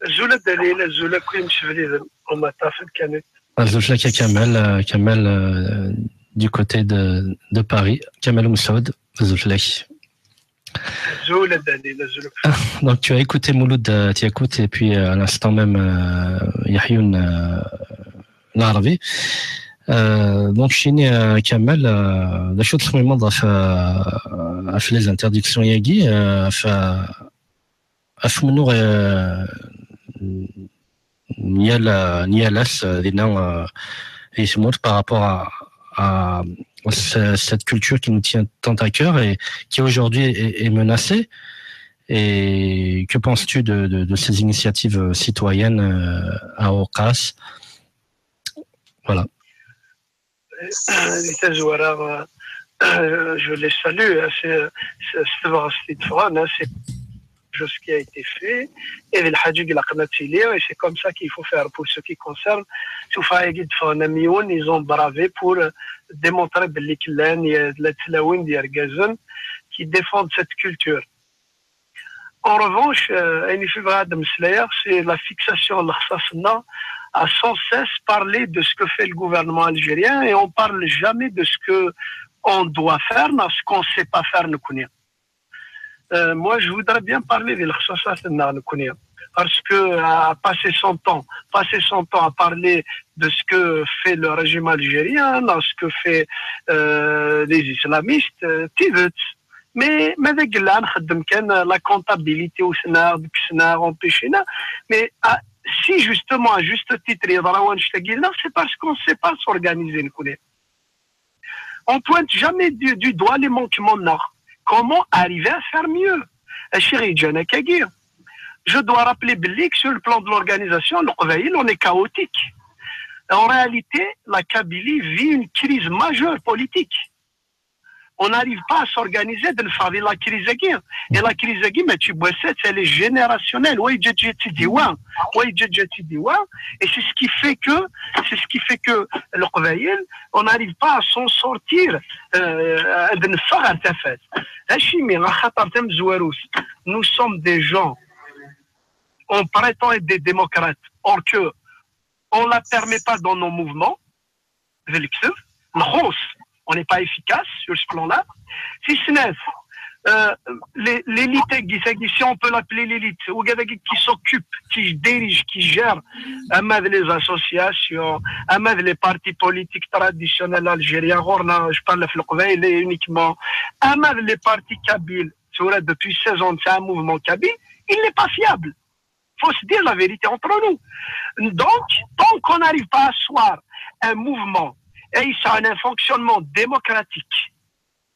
الزولة دليل الزولة كل مشفلي وما تافل كانت. الزولة كمال كمال du côté de Paris. Kamel Moussaoud, الزولة. الزولة دليل الزولة. Donc tu as écouté Mouloud Tiakout et puis à l'instant même Yahyoun l'Arabi. Donc Chine Kamel la chose vraiment a fait les interdictions Yagi a fait منور Nialas Dinan Ismout par rapport à cette culture qui nous tient tant à cœur et qui aujourd'hui est menacée. Et que penses-tu de ces initiatives citoyennes à Okas? Voilà. Je les salue. C'est chose qui a été fait et c'est comme ça qu'il faut faire pour ce qui concerne ils ont bravé pour démontrer qui défendent cette culture. En revanche, c'est la fixation à sans cesse parler de ce que fait le gouvernement algérien et on parle jamais de ce que on doit faire, ce qu'on ne sait pas faire. Moi, je voudrais bien parler de l'Khsassa parce que à passer son temps à parler de ce que fait le régime algérien, de ce que fait les islamistes, mais la comptabilité au Sénat, empêchena, mais si justement à juste titre c'est parce qu'on ne sait pas s'organiser. On pointe jamais du doigt les manquements nord. Comment arriver à faire mieux? Je dois rappeler que sur le plan de l'organisation, on est chaotique. En réalité, la Kabylie vit une crise majeure politique. On n'arrive pas à s'organiser de faire la crise. Et la crise, elle est générationnelle. Et c'est ce qui fait que le on n'arrive pas à s'en sortir nous sommes des gens, on prétend être des démocrates, or que on ne la permet pas dans nos mouvements. On n'est pas efficace sur ce plan-là. Si ce n'est l'élite, si on peut l'appeler l'élite, qui s'occupe, qui dirige, qui gère les associations, les partis politiques traditionnels algériens, je parle de uniquement, les partis kabyles, depuis 16 ans, c'est un mouvement kabyle, il n'est pas fiable. Il faut se dire la vérité entre nous. Donc, tant qu'on n'arrive pas à asseoir un mouvement, et ça a un fonctionnement démocratique.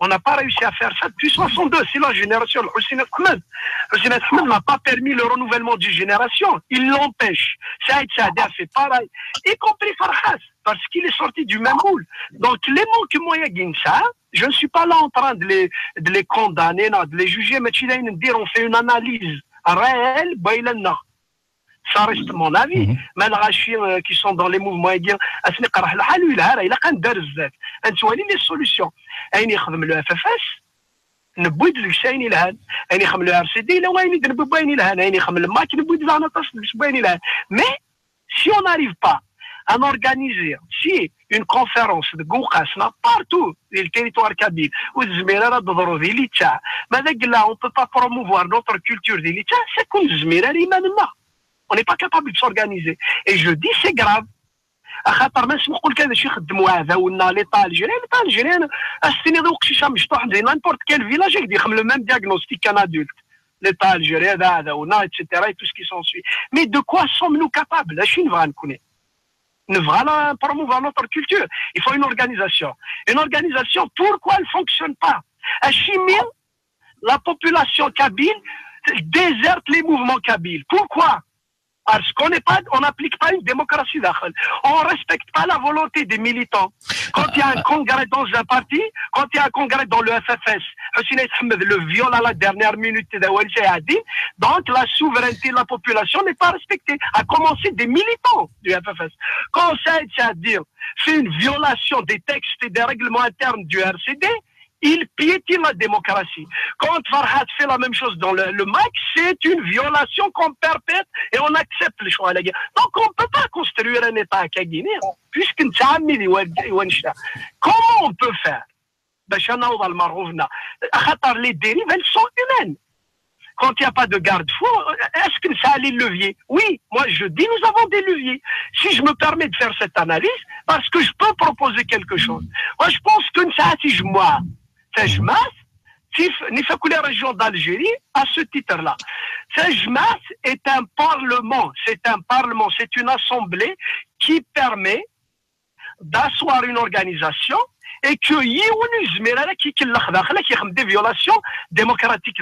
On n'a pas réussi à faire ça depuis 62. C'est la génération. Hussein Ahmed n'a pas permis le renouvellement d'une génération. Il l'empêche. Saïd Saadi a fait pareil. Y compris Farhas, parce qu'il est sorti du même moule. Donc, les manquements, je ne suis pas là en train de les condamner, de les juger, mais on fait une analyse réelle, ça reste mon avis. Mais les qui sont dans les mouvements, ils disent il a les solutions. Il le FFS, ne bouille de l'Usain il a, il le RCD, il a une de le MAC, il bouille de mais si on n'arrive pas à organiser, si une conférence de Goukas, partout, le territoire kabyle, où Zmira de l'État, mais là, on ne peut pas promouvoir notre culture de l'État, c'est comme Zmira l'Imanma. On n'est pas capable de s'organiser. Et je dis c'est grave. L'État algérien, n'importe quel village, il dit le même diagnostic qu'un adulte. L'État algérien, etc. et tout ce qui s'ensuit. Mais de quoi sommes-nous capables? La Chine va en connaître. Nous allons promouvoir notre culture. Il faut une organisation. Une organisation, pourquoi elle ne fonctionne pas? À Chimie, la population kabyle déserte les mouvements kabyles. Pourquoi? Parce qu'on n'applique pas une démocratie d'Akhel. On ne respecte pas la volonté des militants. Quand il y a un congrès dans un parti, quand il y a un congrès dans le FFS, le viol à la dernière minute a dit, donc la souveraineté de la population n'est pas respectée, à commencer des militants du FFS. Quand ça à dire, c'est une violation des textes et des règlements internes du RCD, il piétine la démocratie. Quand Farhat fait la même chose dans le MAC, c'est une violation qu'on perpètre et on accepte le choix. Donc on ne peut pas construire un État à Guinée, puisque comment on peut faire? Les dérives, elles sont humaines. Quand il n'y a pas de garde-fou, est-ce que ça a les leviers? Oui, moi je dis nous avons des leviers. Si je me permets de faire cette analyse, parce que je peux proposer quelque chose. Moi je pense que ça si moi, la région d'Algérie à ce titre-là. Sejmas est un parlement, c'est une assemblée qui permet d'asseoir une organisation et que y des violations démocratiques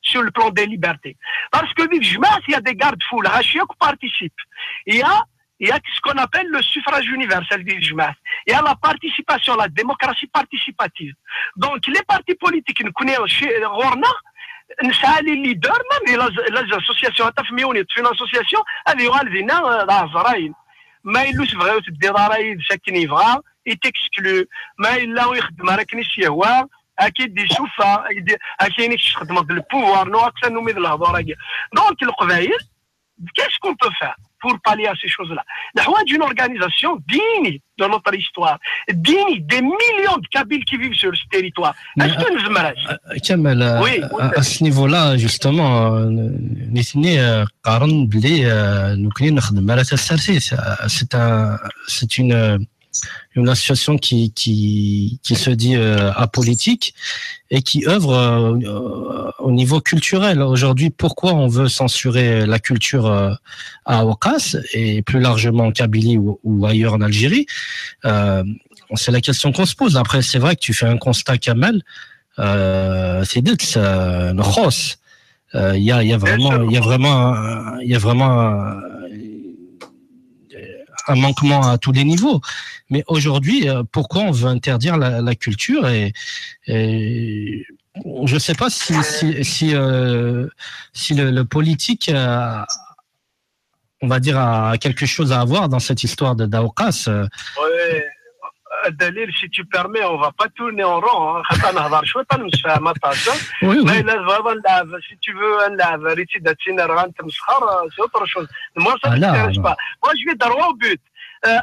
sur le plan des libertés. Parce que il y a des garde-fous, qui participent. Il y a ce qu'on appelle le suffrage universel du Jmas. Il y a la participation, la démocratie participative. Donc les partis politiques, nous connaissons chez Rorna, les leaders, même les associations, une association, mais il nous vrai il t'exclut, mais il a eu أكيد دي شوفها أكيد يخدموا بالبوار نو أكثر نومي الهضرة دونك القبائل qu'est-ce qu'on peut faire pour pallier à ces choses-là نحوج une organisation digne de notre histoire digne des millions de Kabyles qui vivent sur ce territoire est-ce que nous aimerons Kamel à ce niveau-là justement نثني قارن بلي نكوني نخدم على السرسي c'est une association qui se dit apolitique et qui œuvre au niveau culturel. Aujourd'hui, pourquoi on veut censurer la culture à Ouakas et plus largement en Kabylie ou ailleurs en Algérie? C'est la question qu'on se pose. Après, c'est vrai que tu fais un constat, Kamel. C'est d'être une rosse. Il y a vraiment un manquement à tous les niveaux. Mais aujourd'hui, pourquoi on veut interdire la culture et je ne sais pas si le politique, on va dire, a quelque chose à avoir dans cette histoire de d'Aoukas. Oui. Dalil, si tu permets, on ne va pas tourner en rond. Si tu veux, c'est autre chose. Moi, ça ne m'intéresse pas. Moi, je vais droit au but.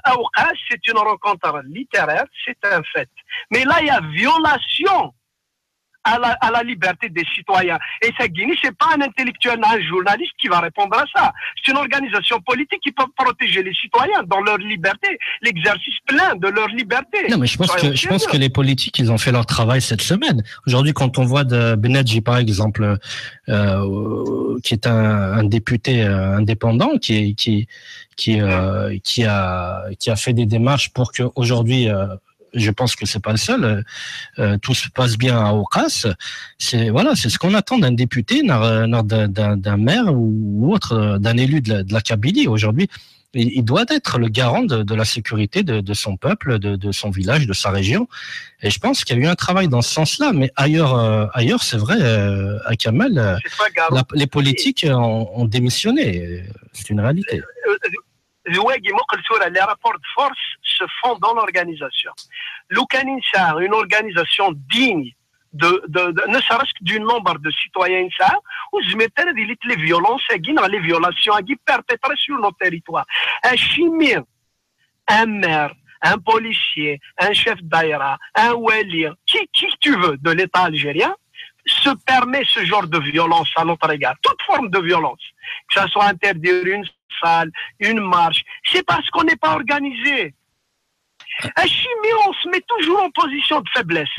Aoukas, c'est une rencontre littéraire, c'est un fait. Mais là, il y a violation à la liberté des citoyens. Et ça, Guinée, c'est pas un intellectuel, un journaliste qui va répondre à ça. C'est une organisation politique qui peut protéger les citoyens dans leur liberté, l'exercice plein de leur liberté. Non, mais je pense que les politiques, ils ont fait leur travail cette semaine. Aujourd'hui, quand on voit de Benedji, par exemple, qui est un député indépendant, qui a fait des démarches pour que aujourd'hui je pense que c'est pas le seul. Tout se passe bien à Ouakas. C'est ce qu'on attend d'un député, d'un maire ou autre, d'un élu de la Kabylie. Aujourd'hui, il doit être le garant de la sécurité de son peuple, de son village, de sa région. Et je pense qu'il y a eu un travail dans ce sens-là. Mais ailleurs, c'est vrai, à Kamel, les politiques ont démissionné. C'est une réalité. Les rapports de force se font dans l'organisation. L'Oukaninsa, une organisation digne ne serait-ce que du nombre de citoyens, où je mettais les violences, les violations perpétrées sur nos territoires. Un chimie, un maire, un policier, un chef d'aïra, un wali, qui tu veux de l'État algérien, se permet ce genre de violence à notre égard. Toute forme de violence. Que ce soit interdire une salle, une marche. C'est parce qu'on n'est pas organisé. À Chimie, on se met toujours en position de faiblesse.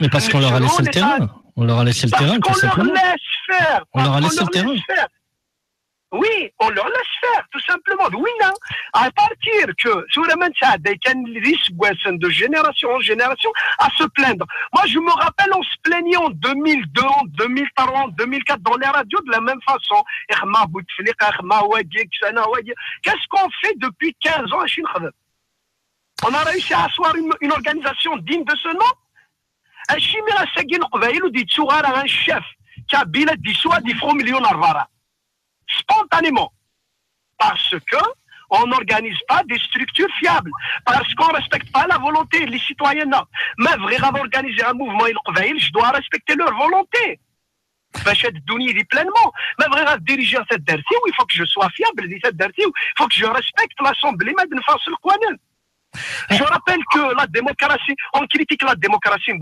Mais parce qu'on leur a laissé le terrain. On leur a laissé le terrain, tout simplement. On leur laisse faire. On leur a laissé le terrain. Oui, on leur laisse faire, tout simplement. Oui, non. À partir que, sûrement, ça a des risques de génération en génération à se plaindre. Moi, je me rappelle, on se plaignait en 2002, en 2003, en 2004 dans les radios de la même façon. Qu'est-ce qu'on fait depuis 15 ans à Chine? On a réussi à asseoir une organisation digne de ce nom. Un chimère à Seguin Qbaïl ou dit Tsougar à un chef qui a billet d'Issoua d'Ifro million Arvara. Spontanément. Parce que on n'organise pas des structures fiables parce qu'on ne respecte pas la volonté des citoyens. Mais vraiment organiser un mouvement, je dois respecter leur volonté. باش تدوني pleinement. Mais vraiment diriger cette درسي, il faut que je sois fiable de cette درسي, il faut que je respecte l'Assemblée ما بنفاصل القوانين. Je rappelle que la démocratie, on critique la démocratie,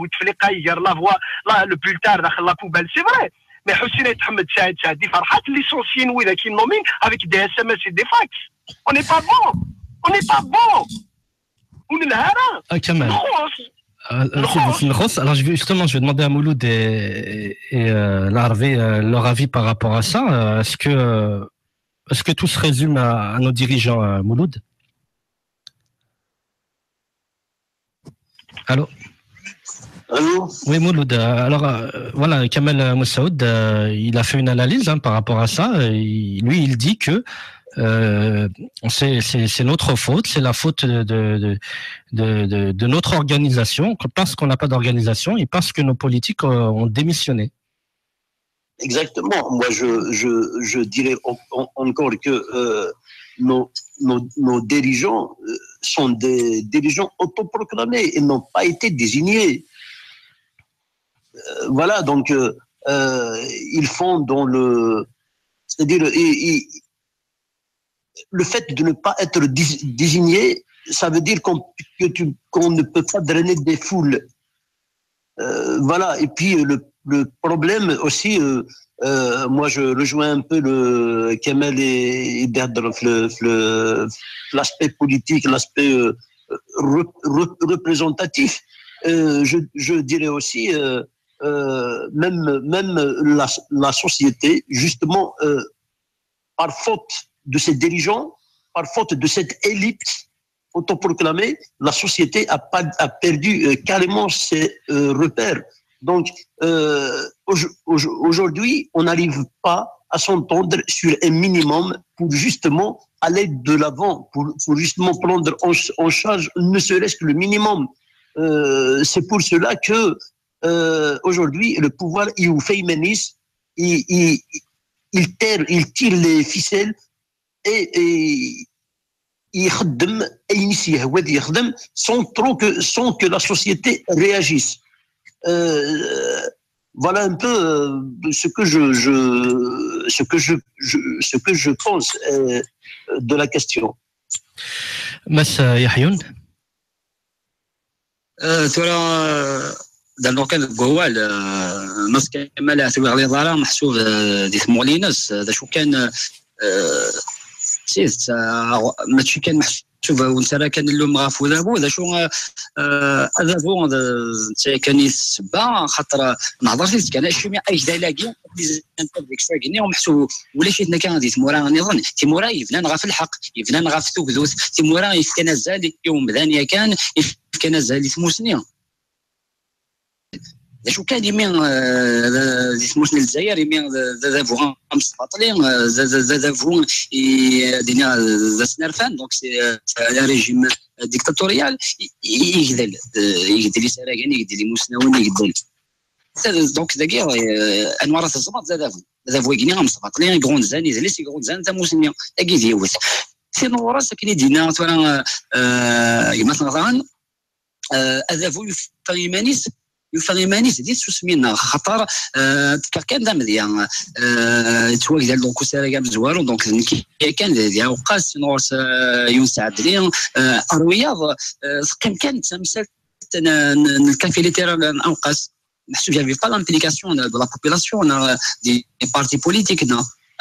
la voix, le bulletin, la poubelle, c'est vrai. Mais Hussein Ahmed Saïd Saadi Farhat, licencié nous qui nomine avec des SMS et des fax. On n'est pas bon. On n'est pas bon. On est là. Kamal. Alors justement, je vais demander à Mouloud et Larvé leur avis par rapport à ça. Est-ce que tout se résume à nos dirigeants, Mouloud? Allô? Allô? Oui, Mouloud. Alors, voilà, Kamel Moussaoud, il a fait une analyse par rapport à ça. Lui, il dit que c'est notre faute, c'est la faute de notre organisation, parce qu'on n'a pas d'organisation et parce que nos politiques ont démissionné. Exactement. Moi, je dirais encore que nos dirigeants sont des dirigeants autoproclamés et n'ont pas été désignés. Voilà, donc ils font dans le... C'est-à-dire, le fait de ne pas être désigné, ça veut dire qu'on ne peut pas drainer des foules. Voilà, et puis le problème aussi, moi je rejoins un peu le Kamel et Berdre, l'aspect politique, l'aspect représentatif. Je dirais aussi, même la société, justement, par faute de ces dirigeants, par faute de cette élite autoproclamée, la société a perdu carrément ses repères. Donc, aujourd'hui, on n'arrive pas à s'entendre sur un minimum pour justement aller de l'avant, pour justement prendre en charge ne serait-ce que le minimum. C'est pour cela que aujourd'hui, le pouvoir féministe, il tire les ficelles et sans que la société réagisse. Voilà un peu ce que je pense de la question. Massa Yahyoun. دابا كنقول الناس كامل اعتبر لي ظلام محسوب ديك مولينس هذا شو كان سيت ماشي كان محسوب وانت راه كان اللوم غافو ذابو هذا شو هذا بو انت كان يسبا خاطر نهضر فيه كان شي مي اي دالاكي ديك شويه كني ومحسوب ولا شيتنا كان ديت مورا نظن تيمورا يفنان غا في الحق يفنان غا في توكدوت تيمورا يفكنا زال يوم بدانيا كان يفكنا زال تموسنيا شو كان يمين سموشني الجزائر يمين ذا فوغان مستبطلين ذا فوغان دينا ذا سنرفان دونك سي ريجيم ديكتاتوريال يقدر يسرقن يقدر يمسنون يقدر دونك داكي انوار الزبط ذا فوغيني مستبطلين غون زاني زلي سي غون زان ذا موسنيا اكيد يوث سي نورا ساكني دينا تورا مثلا هذا فو فايمانيس يفهمني زيد سمينا خطر كان دا مزيان تواك ديال دونك سارا مزوارو دونك كان ديال وقاس نورس يونس عدلي الرياض قيم كانت مثال الكافيليتي انقاس محسوب جافي با لامبليكاسيون دو لا بوبولاسيون دي بارتي بوليتيك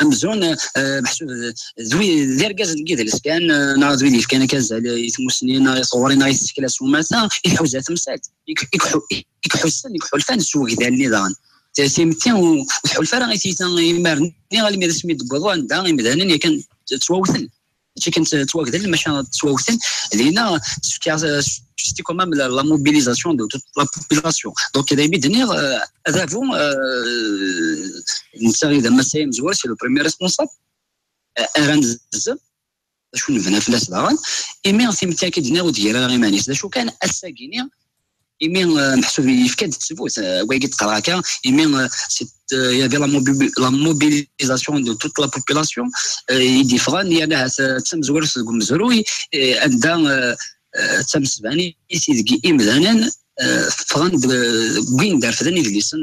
امزون محسوب زوي ديركاز نقيد الاسكان ناضوي اللي كان كاز يتمسنين يصورين يسكلاسو مثلا يحوز تمثال يكحو السن يكحو الفن السوق ذا النظام تيمتين وحو الفرع يمارني غالي ميدا سميت بوضوان دا مدانا كان تواوثن شي كانت تواكدل ماشي تواوثن لينا سيتي كومام لا موبيليزاسيون دو توت لا بوبولاسيون دونك هذا يبدني هذا فو نساغي زعما سايم زوار سي لو بريمير ريسبونسابل ارانز شنو فينا في الناس داران ايمي سيمتي كيدنا وديرا غيمانيس شو كان الساكيني إيمين محسوب يفكد تسبوت ويجي تقرا هكا إيمين il y avait la mobilisation de toute la population يدي فغان يانا تم زوار سقوم زروي عندها تم سبعني يسيدقي إمذانا فغان بين دار فداني دليسن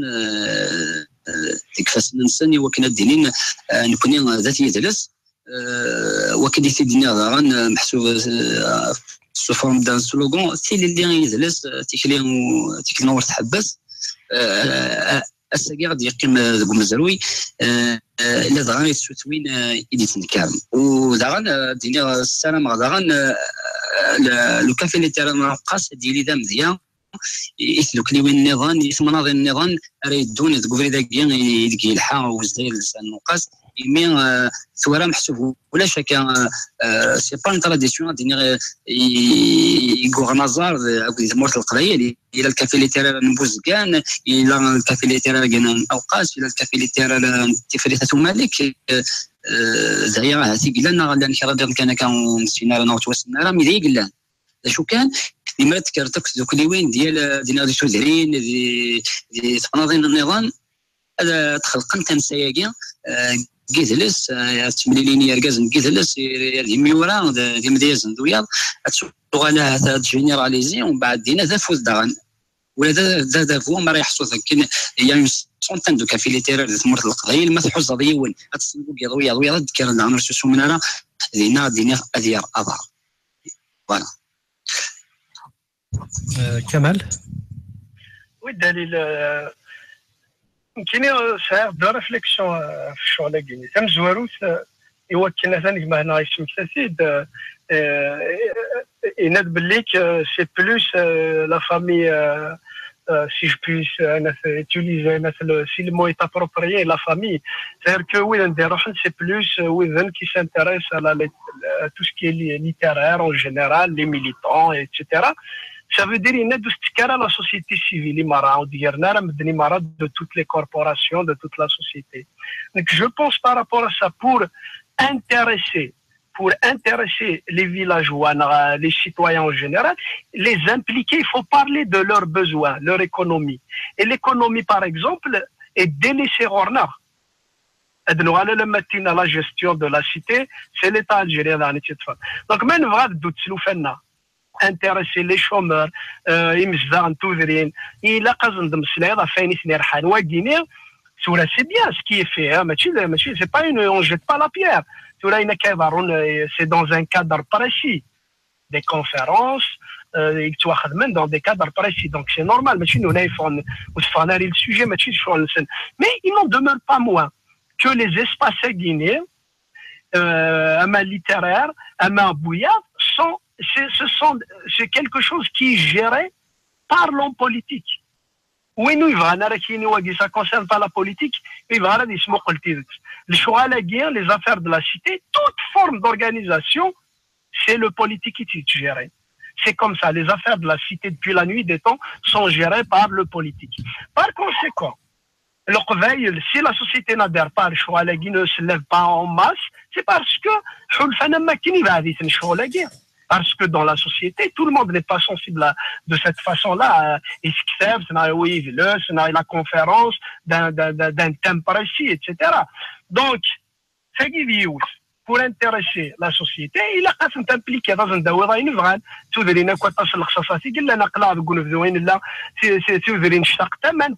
تكفاس ننساني وكنا دينين نكوني ذاتي يدلس وكدي تدينا غان محسوب sous forme d'un slogan si les liens يدلس تيكلين ورت حبس السجاير ديال قيمة قوم زروي اللي دغان يتسوتوين إيدي تنكارم ودغان دينا السلام غدغان لو كافي اللي ترى نقص ديالي ذا مزيان يثلو كليوين النظام يثمناض النظام راه يدون تقولي داك يدكي الحا وزدير لسان نقص مي ثورة محسوب ولا شك سي با اون تراديسيون ديني يغور نزار مورت القضيه الى الكافي ليتيرال نبوز كان الى الكافي ليتيرال كان اوقاس الى الكافي ليتيرال تفريثه مالك زعيا هاتي قلنا لان كرا كان سيناريو نوت وسنارا مي دي قلنا شو كان لما تكرتك دوك لي وين ديال دينا دي شوزرين دي تناظيم النظام هذا تخلقن تنسايا جيزلس تمليلين يرجز جيزلس يميورا دي مديزن دويا تسوق على هذا جينيراليزي ومن بعد دينا ذا فوز دغن ولا ذا فو ما راه يحصل كاين يعني سونتان دو كافي ليتيرال تمرت القضيه ما تحوز ضيون تصنقوا يضويا تذكر عمر سوسو مننا دينا اذيار اضار فوالا كمال والدليل يمكن صار دو ريفليكسيون في الشغل كاين تم زواروت يوكلنا ثاني ما هنا يسمى سيد يناد بالليك سي بلوس لا فامي si je puis utiliser si le mot est approprié la famille c'est-à-dire que oui c'est plus qui s'intéresse à tout ce qui est littéraire en général les militants etc. Ça veut dire qu'il y a la société civile, de toutes les corporations, de toute la société. Donc je pense par rapport à ça, pour intéresser les villageois, les citoyens en général, les impliquer, il faut parler de leurs besoins, leur économie. Et l'économie, par exemple, est délaissée hors nord. La gestion de la cité, c'est l'État algérien. Donc, même intéresser les chômeurs, يمزدان توذرين إلا قصد مسلايض فين يرحان وقيني سورة c'est bien ce qui est fait ماشي c'est pas on jette pas la pierre سورة إنا كيظهرون c'est dans un cadre précis des conférences يتواخذ من dans des cadres précis donc c'est normal ماشي nous نايفون وصفاناري السوجي ماشي شغل نسن mais il n'en demeure pas moins que les espaces guinéens أما littéraire أما بويا sont c'est quelque chose qui est géré par l'homme politique. Oui, nous, ça ne concerne pas la politique, les affaires de la cité, toute forme d'organisation, c'est le politique qui est géré. C'est comme ça, les affaires de la cité depuis la nuit des temps sont gérées par le politique. Par conséquent, si la société n'adhère pas, le choix ne se lève pas en masse, c'est parce que parce que dans la société, tout le monde n'est pas sensible de cette façon-là. Ils servent, c'est la conférence d'un thème précis, etc. Donc, pour intéresser la société, il a qu'à s'impliquer dans un daouda inuvran.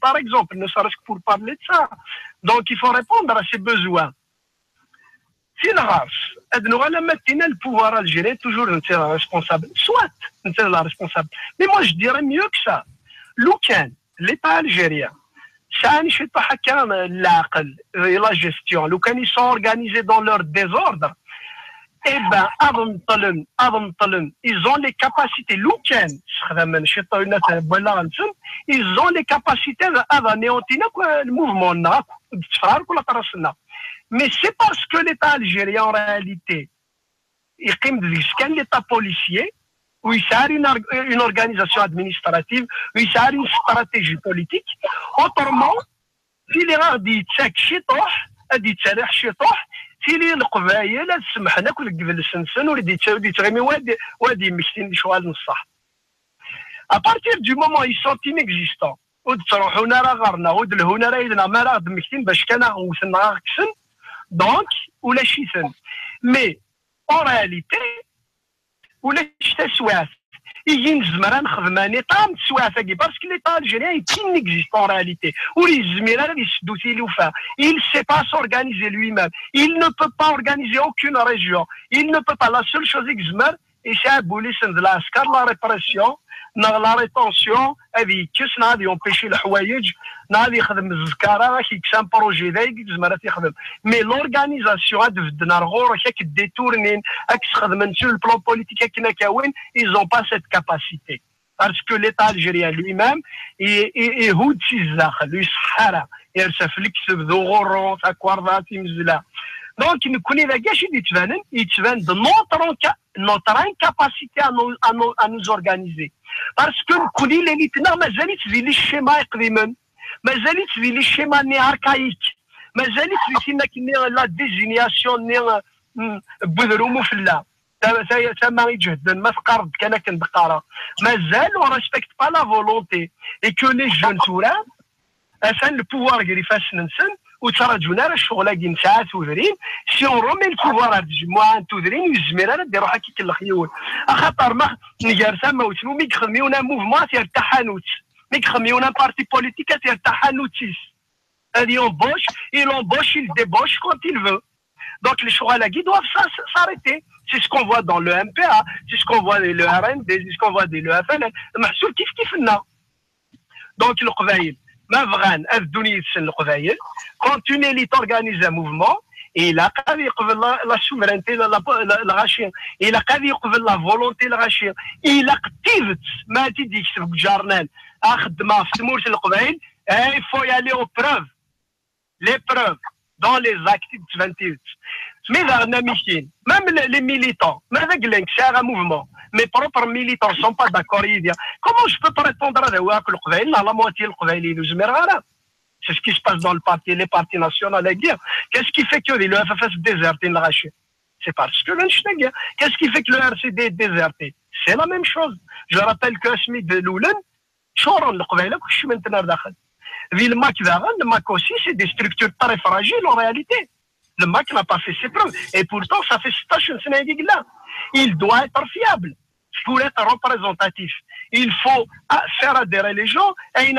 Par exemple, ne serait-ce que pour parler de ça. Donc, il faut répondre à ses besoins. Si la race, le pouvoir algérien, toujours responsable. Soit, la responsable. Mais moi, je dirais mieux que ça. L'État algérien, ça ne pas la gestion. Ils sont organisés dans leur désordre. Eh bien, ils ont les capacités. Ils ont les capacités d'anéantir le mouvement. Mais c'est parce que l'État algérien, en réalité, il y a l'État policier, où il y a une organisation administrative, où il y a une stratégie politique. Autrement, s'il y a des tchèques chitoh, des tchèques chitoh, s'il y a le قبائل سمحنا كل قبل السنسن ولدي تغمي وادي مكتين شوال نصح À partir du moment où ils sont inexistants, donc, ou la chisen. Mais en réalité, ou la chiten يجي نزمر نخدم نيطا نتسوى ثاقي باسكو ليطا الجيريان inexistant en réalité ou les زميران اللي يسدو تيلوفا il sait pas s'organiser lui-même il ne peut pas organiser aucune région il ne peut pas la seule chose يزمر يشعبوا لسن العسكر la répression la rétention هذه كاس نادي يمبيشي الحوايج نادي يخدم الزكاره كيكسان بروجي ذاك زمرات يخدم مي لورغانيزاسيون هاد بدنا غور هاك ديتورنين هاك تخدم sur le plan politique كنا كاوين ils ont pas cette capacité parce que l'état algérien lui-même et هود الداخل يصحرا يرسف لك ذو غورو تاكوارضات مزلا دونك نكون اذا كاش يتبان de notre incapacité à nous organiser parce que نكون ليلتنا مازالت في لي الشيما يقديما مازالت في لي الشيما ني اركايك مازالت في سينا كني لا ديزينياسيون ني بذرومو فلا تما يجهد ما تقرب كان كندقاره مازال on respecte pas la volonté et que les jeunes تورا افان البوار كريفاش ننسن وتراجعنا راه الشغل كي نساعات تودرين سي اون رومي البوفوار هاد الجماعه تودرين يزمير انا ديرو هكاك الخيول خاطر ما نجارسا ما وتنو مي خدميونا موفمون تاع التحانوت مي خدميونا بارتي بوليتيك تاع التحانوتيس هادي اونبوش il embauche il débauche quand il veut donc les شغل كي doivent s'arrêter c'est ce qu'on voit dans le MPA c'est ce qu'on voit dans le RND c'est ce qu'on voit dans le FNL محسوب كيف لنا donc القبايل ما بغان الدنيا تسن القبايل quand une élite organise un mouvement il a قادر يقبل la souveraineté la غاشين il a قادر يقبل la volonté la غاشين il a قتيبت ما تيدي يكتب جارنال اخدمه في تمورت القبايل il faut y aller aux preuves les preuves dans les actes de 28 mais là ميشين même les militants ماذا قال لك c'est un mouvement mes propres militants ne sont pas d'accord. Comment je peux pas répondre à la moitié de c'est ce qui se passe dans les partis nationaux à la guerre. Qu'est-ce qui fait que le FFS déserte le rachis? C'est parce que le guerre. Qu'est-ce qui fait que le RCD est déserté? C'est la même chose. Je rappelle que Smith de Loulen, Choran le Qbaïla, que je suis maintenant d'accord. Le MAC aussi, c'est des structures très fragiles en réalité. Le MAC n'a pas fait ses preuves. Et pourtant, ça fait station là. Il doit être fiable. Pour être représentatif, il faut faire adhérer les gens et il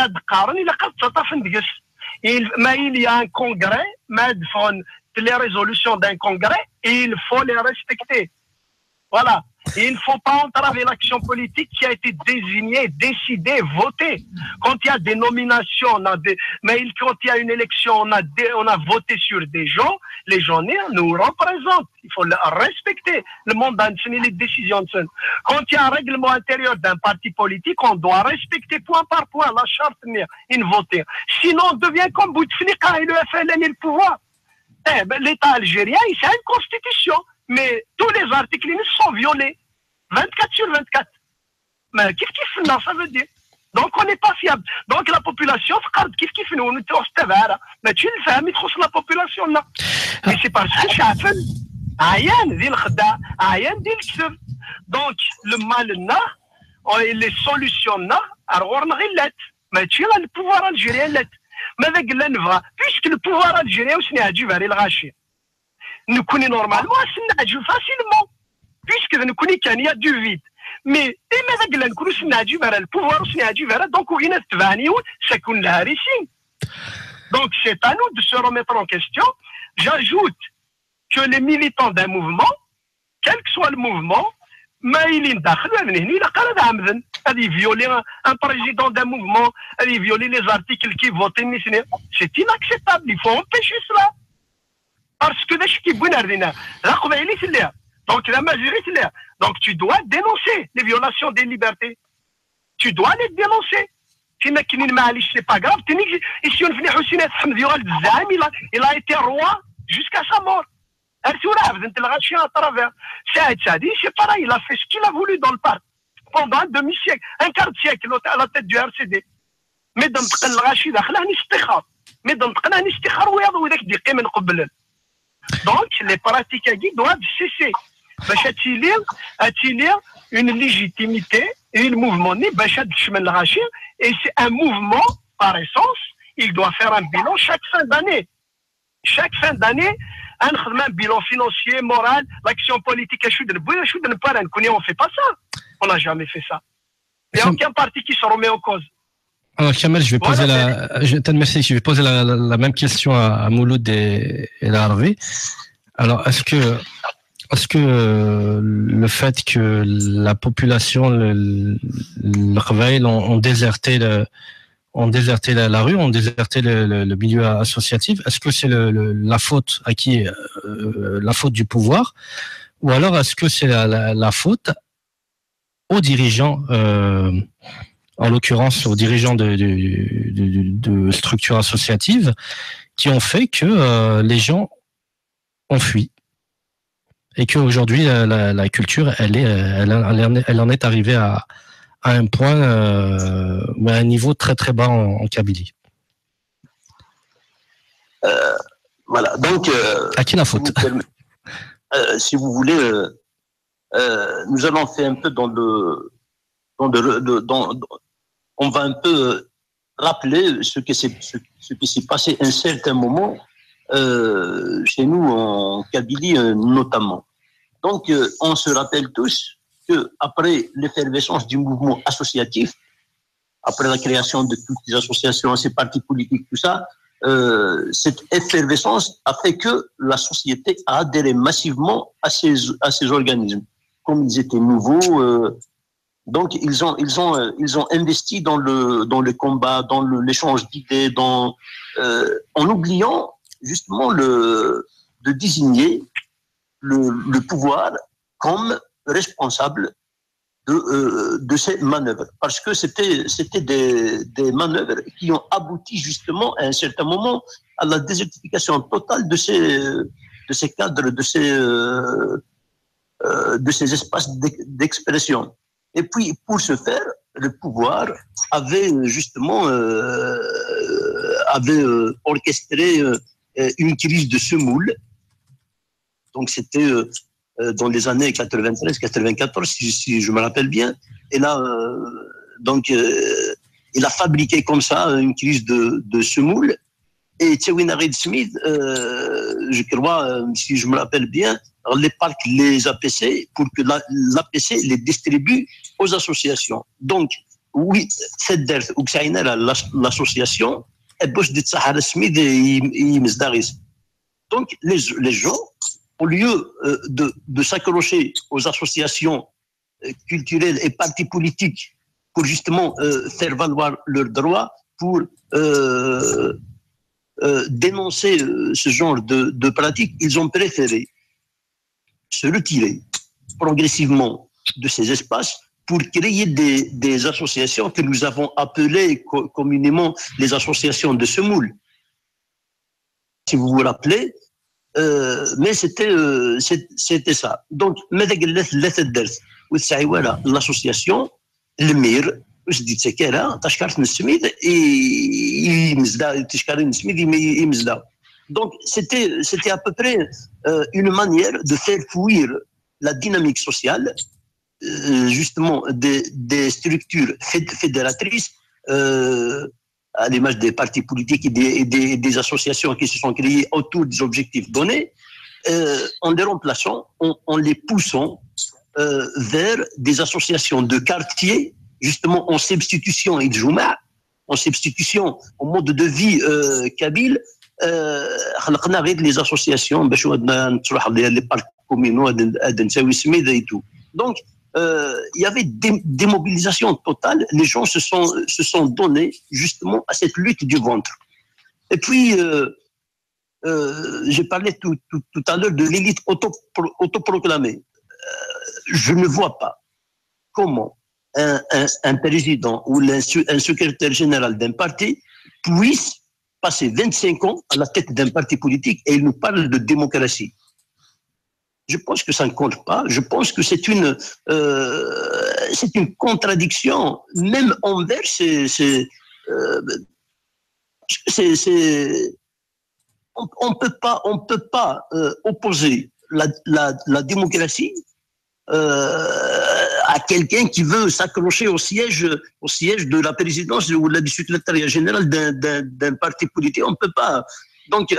y a un congrès, les résolutions d'un congrès, et il faut les respecter. Voilà. Et il ne faut pas entraver l'action politique qui a été désignée, décidée, votée. Quand il y a des nominations, mais quand il y a une élection, on a voté sur des gens, les gens nous représentent. Il faut le respecter. Le monde a les décisions. Quand il y a un règlement intérieur d'un parti politique, on doit respecter point par point la charte et voter. Sinon, on devient comme Bouteflika et le FLN et le pouvoir. L'État algérien, il a une constitution. Mais tous les articles sont violés. 24 sur 24. Mais qu'est-ce que ça veut dire? Donc on n'est pas fiable. Donc la population, qu'est-ce que nous on est mais tu le fais, mais tu la population là. Mais c'est parce que شافن عيان ديال الخداع عيان ديال الكذب. Donc le mal là, les solutions là, alors غيلات. ماشي le pouvoir algérien لات. ماذا قلنا نبغى puisque le pouvoir algérien وسني عجيب على الغاشي. Nous connaissons normalement facilement, puisque nous connaissons qu'il y a du vide. Mais, nous connaissons le pouvoir, donc donc c'est à nous de se remettre en question. J'ajoute que les militants d'un mouvement, quel que soit le mouvement, il a violé un président d'un mouvement, il a violé les articles qui votent, c'est inacceptable, il faut empêcher cela. Parce que donc la majorité donc tu dois dénoncer les violations des libertés. Tu dois les dénoncer. C'est pas grave. Il a été roi jusqu'à sa mort. C'est pareil, il a fait ce qu'il a voulu dans le parc pendant un demi-siècle, un quart de siècle à la tête du RCD. Mais dans donc les pratiques doivent cesser. باش attirer une légitimité et le mouvement باش تشمل الغاشي et c'est un mouvement par essence il doit faire un bilan chaque fin d'année نخدم un bilan financier moral l'action politique شو نبغي on fait pas ça on n'a jamais fait ça il n'y a aucun parti qui se remet en cause. Alors Kamel, je vais poser la même question à Mouloud et à Harvey. Alors est-ce que le fait que la population, le Reveil ont déserté la rue, ont déserté le milieu associatif, est-ce que c'est la faute à qui la faute du pouvoir, ou alors est-ce que c'est la faute aux dirigeants, en l'occurrence aux dirigeants de structures associatives, qui ont fait que les gens ont fui et qu'aujourd'hui la culture elle en est arrivée à un point, à un niveau très très bas en Kabylie. Voilà, donc à qui la faute? Si vous voulez, nous allons faire un peu on va un peu rappeler ce qui s'est passé un certain moment chez nous en Kabylie notamment. Donc on se rappelle tous qu'après l'effervescence du mouvement associatif, après la création de toutes les associations, ces partis politiques, tout ça, cette effervescence a fait que la société a adhéré massivement à ces organismes. Comme ils étaient nouveaux, donc ils ont investi dans le combat, dans l'échange d'idées, en oubliant justement de désigner le pouvoir comme responsable de ces manœuvres, parce que c'était des manœuvres qui ont abouti justement à un certain moment à la désertification totale de ces cadres, de ces espaces d'expression. Et puis, pour ce faire, le pouvoir avait justement orchestré une crise de semoule. Donc, c'était dans les années 93-94, si je me rappelle bien. Et là, il a fabriqué comme ça une crise de semoule. Et Tchewina Reid Smith, je crois, si je me rappelle bien, les APC pour que l'APC les distribue aux associations. Donc, oui, cette dette, l'association, elle bosse de Sahara Smith et Mzdaris. Donc, les gens, au lieu de s'accrocher aux associations culturelles et partis politiques pour justement faire valoir leurs droits, pour dénoncer ce genre de pratiques, ils ont préféré se retirer progressivement de ces espaces pour créer des associations que nous avons appelées communément les associations de semoule. Si vous vous rappelez, mais c'était ça. Donc, l'association, le MIR, je dis c'est qu'elle a tashkart nesmid et imzda. Donc c'était à peu près une manière de faire fuir la dynamique sociale, justement des structures fédératrices, à l'image des partis politiques et des associations qui se sont créées autour des objectifs donnés, en les remplaçant, en les poussant vers des associations de quartier, justement en substitution en substitution au mode de vie kabyle. خلقنا غير les associations باش نتروح les parcs communaux نساوي سميده et tout. Donc il y avait des mobilisations totales, les gens se sont donnés justement à cette lutte du ventre. Et puis j'ai parlé tout à l'heure de l'élite autoproclamée. Je ne vois pas comment un président ou un secrétaire général d'un parti puisse passer 25 ans à la tête d'un parti politique et il nous parle de démocratie. Je pense que ça ne compte pas. Je pense que c'est une contradiction, même envers on peut pas opposer la démocratie à quelqu'un qui veut s'accrocher au siège de la présidence ou du secrétariat général d'un parti politique. On ne peut pas. Donc,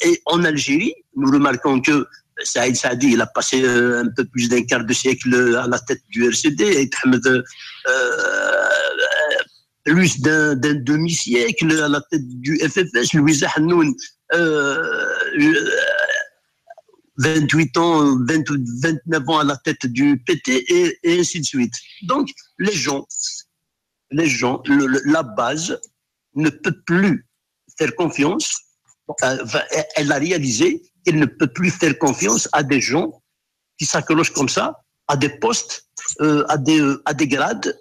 et en Algérie, nous remarquons que Saïd Saadi, il a passé un peu plus d'un quart de siècle à la tête du RCD, et Ahmed, plus d'un demi-siècle à la tête du FFS, Louisa Hannoun, 28 ans, 29 ans à la tête du PT, et ainsi de suite. Donc, les gens, la base ne peut plus faire confiance. Elle a réalisé qu'elle ne peut plus faire confiance à des gens qui s'accrochent comme ça à des postes, à des grades,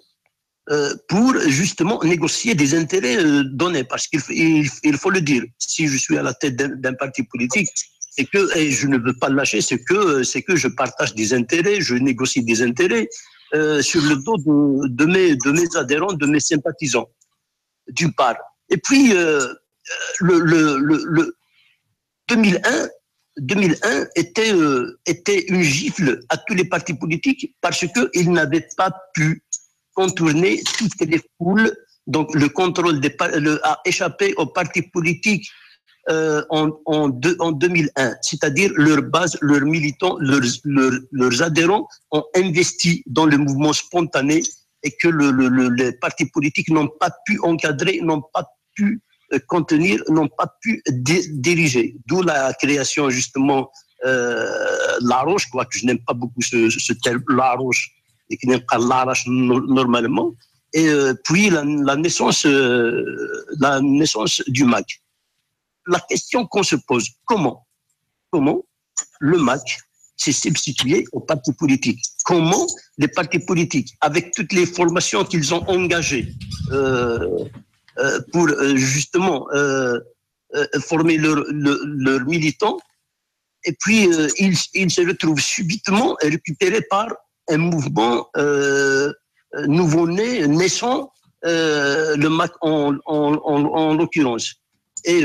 pour justement négocier des intérêts donnés. Parce qu'il faut le dire, si je suis à la tête d'un parti politique, c'est que, et je ne veux pas le lâcher, c'est que je partage des intérêts, je négocie des intérêts sur le dos de mes adhérents, de mes sympathisants, d'une part. Et puis, le 2001 était une gifle à tous les partis politiques parce qu'ils n'avaient pas pu contourner toutes les foules. Donc, le contrôle a échappé aux partis politiques en 2001, c'est-à-dire leur base, leurs militants, leurs adhérents ont investi dans le mouvement spontané et que les partis politiques n'ont pas pu encadrer, n'ont pas pu contenir, n'ont pas pu diriger. D'où la création justement Laroche, quoique je n'aime pas beaucoup ce terme Laroche, et qui n'aime pas l'Arache normalement, et puis la naissance du MAC. La question qu'on se pose, comment le MAC s'est substitué aux partis politiques? Comment les partis politiques, avec toutes les formations qu'ils ont engagées pour justement former leurs militants, et puis ils se retrouvent subitement récupérés par un mouvement nouveau-né, naissant, le MAC en l'occurrence. Et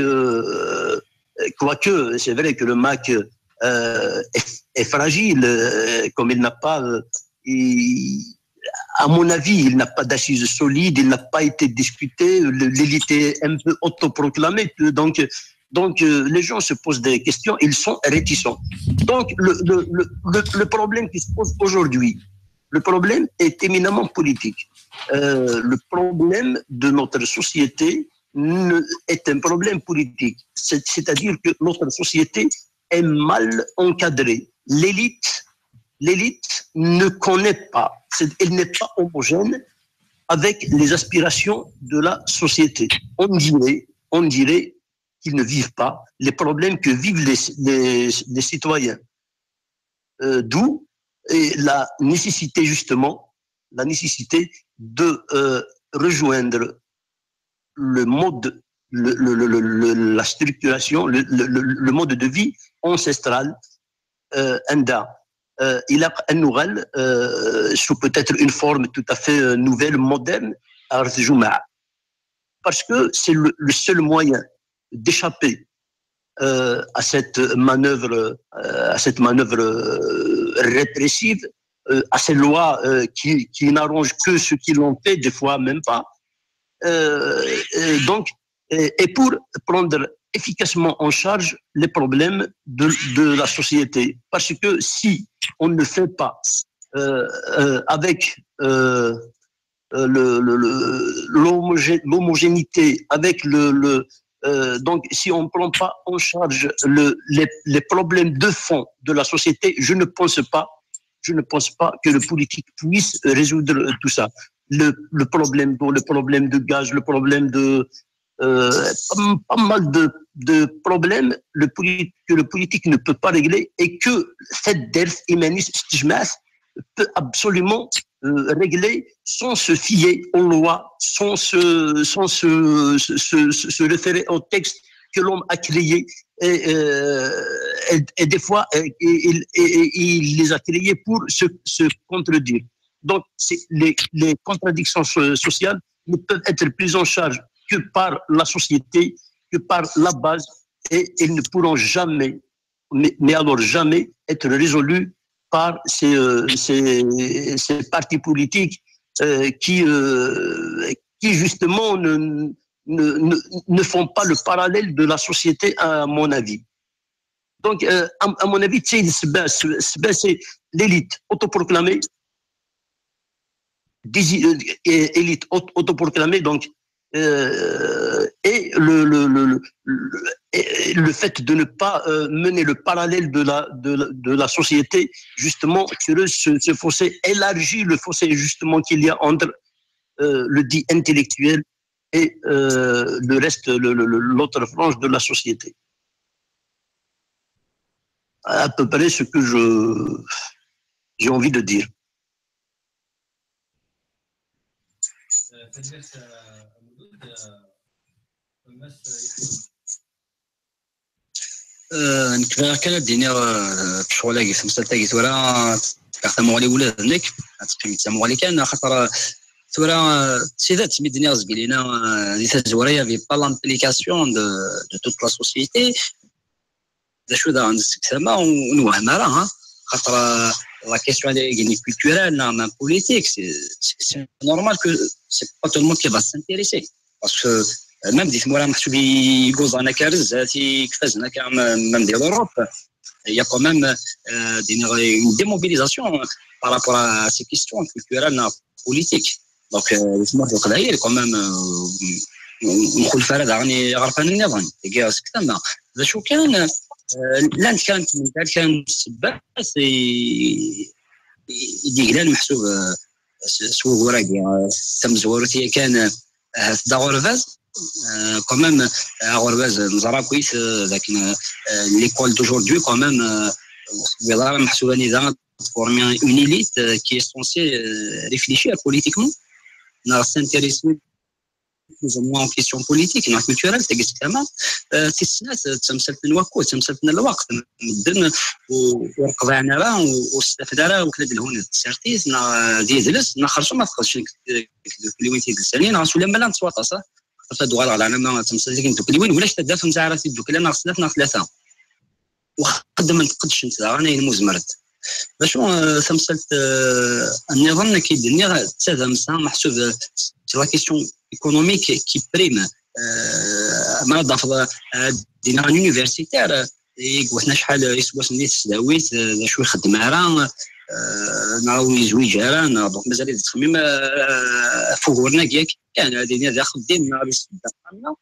quoique, c'est vrai que le MAC est fragile, comme il n'a pas, à mon avis, il n'a pas d'assises solides, il n'a pas été discuté, l'élite est un peu autoproclamée, donc les gens se posent des questions, ils sont réticents. Donc le problème qui se pose aujourd'hui, le problème est éminemment politique. Le problème de notre société est un problème politique. C'est-à-dire que notre société est mal encadrée. L'élite ne connaît pas, elle n'est pas homogène avec les aspirations de la société. On dirait qu'ils ne vivent pas les problèmes que vivent les citoyens. D'où la nécessité justement, de rejoindre le mode, la structuration, le mode de vie ancestral Anda. Il a un nouvel, sous peut-être une forme tout à fait nouvelle, moderne, parce que c'est le seul moyen d'échapper à cette manœuvre répressive, à ces lois qui n'arrangent que ceux qui l'ont fait, des fois même pas. Donc, et pour prendre efficacement en charge les problèmes de la société. Parce que si on ne fait pas avec l'homogénéité, avec donc si on ne prend pas en charge les problèmes de fond de la société, je ne pense pas que le politique puisse résoudre tout ça. Le problème d'eau, le problème de gaz, le problème de pas mal de problèmes que le politique ne peut pas régler et que cette derf humaniste peut absolument régler sans se fier aux lois, sans se référer au texte que l'homme a créé et des fois il les a créés pour se contredire. Donc les contradictions sociales ne peuvent être prises en charge que par la société, que par la base, et elles ne pourront jamais, mais alors jamais, être résolue par ces partis politiques qui justement ne font pas le parallèle de la société, à mon avis. Donc, à mon avis, c'est l'élite autoproclamée, élite autoproclamée, donc, et le fait de ne pas mener le parallèle de la société, justement, ce fossé élargit le fossé justement qu'il y a entre le dit intellectuel et le reste, l'autre frange de la société. À peu près ce que j'ai envie de dire. نكبر كان الدنيا بشغل في مستلتاقي ثورة كختموا علي ولاد هناك تسموا علي كان خاطر ثورة سيدات سمي الدنيا زبيلينا دي تزوريا في با لامبليكاسيون دو توت لا سوسيتي دا شو دا عند السكسامة ونوهم راها خاطر لا كيسيون دي كولتورال لا بوليتيك سي نورمال كو سي با تو الموند كي va s'intéresser parce que même des mois محسوبي يقوز انا كارزاتي كفازنا même de l'Europe il y a quand même une démobilisation par rapport à ces questions culturelles et politiques donc moi je crois quand même نقول فرد عني غرفان النظام تلقى سكتنا ذا شو كان لان كانت السباس يديقلان محسوب سوق وراقي تم زورتي كان دا غرفاز quand même غرفاز نزرا كويس لكن l'école d'aujourd'hui quand même ولا محسوبة نظام former une élite qui est censée réfléchir politiquement s'intéresser plus ou moins en question politique et culturelle تجلس كمان تسنات تمثلت الوقت تمثلت الوقت مدن ورقضانا راه واستفدنا راه وكذا لهون السيرتيس دي جلس نخرجوا ما تخرجش كل وين تجلس علينا ولا ملا نتواطا صح تفدوا على انا ما تمثلت كنت كل وين ولاش تدافع نتاع راسي دوك انا خصنا ثلاثه وخدم ما نقدش انت انا المزمرت باش تمثلت النظام كي الدنيا تسامح محسوب لا كيسيون économique qui prime مرضى دينا يونيفرسيتير قلنا شحال يسوا سنيت سداويت شويه خدم راه نعاود زويج راه دونك مازال التخميم فوقنا كياك كان هذه داخل خدام مع الاستدامه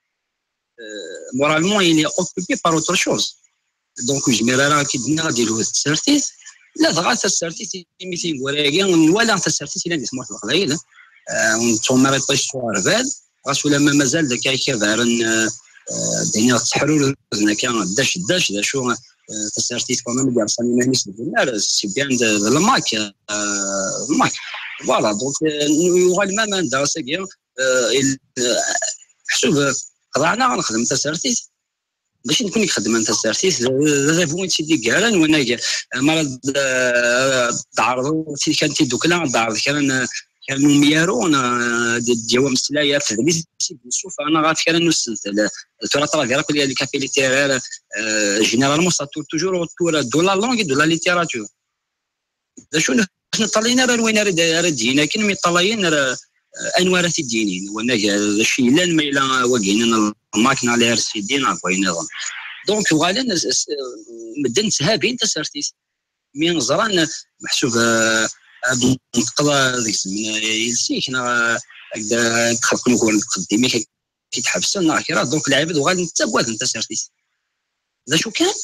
مورالمون il est occupé par autre chose donc جميره راه كي دنا غادي له السيرتيس لا ضغط السيرتيس ميتين وراكي ولا السيرتيس الا سمعت القضيه ثم ريطيش وارفاد غاس ولا مازال ذاك كيفارن دنيا تحرر زنا كان داش شو تسارتيت كمان ديال صاني مانيش بالنار سي بيان الماك فوالا دونك يوغال ما ندرس كيا حسب قضعنا غنخدم تسارتيت باش نكون نخدم انت السيرتيس لا فوين تيدي كارن وانا مرض تعرضوا كانت دوكلا دار كانوا ميارون ديوام السلايا في ذلك نشوف انا غادي كان نسلت ترى غير كل لي كافي ليتيرير جينيرالمون سا تور توجور تور دو لا لونغ دو لا ليتيراتور شنو حنا طالعين راه وين راه دينا كاين مي طالعين انوار الدينين وانا الشيء لان ما الى واقعين الماكينه على رسيدين كاين نظام دونك غالبا مدن سهابين تسارتيس مي نزران محسوب نقضى ذيك الزمن يلسيك هكذا تخلق نكون قدامي كي تحبسنا كي راه دونك العباد وغادي نتبوات انت سيرتيس ذا شو كان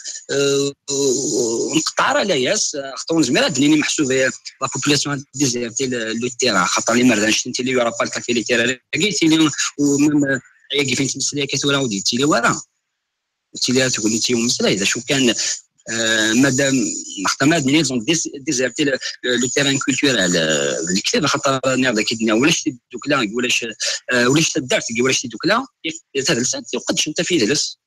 نقطع راه لا ياس خطون زميرات دنيني محسوبه لا بوبولاسيون ديزيرتي لو تيرا خاطر لي مرضان شتي لي يورا با الكافي لي تيرا لقيتي لي ومن كيف انت مسليه كتورا وديتي لي ورا قلت لي تقول لي مسليه اذا شو كان مادام محتمل دنيا زون ديزيرتي لو تيران كولتورال الكتاب خاطر ناض كيدنا ولاش دوكلا ولاش تدارت ولاش دوكلا تهدلسات وقدش انت في جلس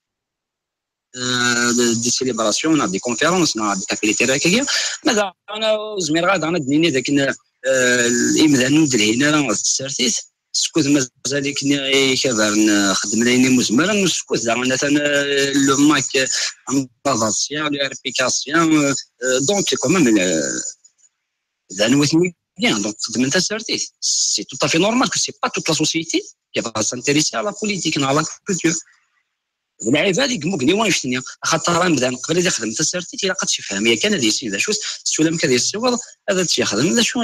دي سيليبراسيون دي كونفيرونس دي كافي ليتيراريه ماذا انا زمير غاد انا دنيني ذاك الامذان ندير هنا راه السيرتيس سكوت مازال كني كبر نخدم ليني مزمرا سكوت زعما مثلا لو ماك امبازاسيون لاربيكاسيون دونك كومام زعما bien donc خدم انت سيرتي سي tout à fait normal que c'est pas toute la société qui va s'intéresser à la politique à la culture العباد يقمقني وين شتني خاطر نبدا قبل اللي خدمت سيرتي تلاقات شي فهم هي كان هذه السيده شو السلام كذا الصور هذا الشيء خدم هذا شو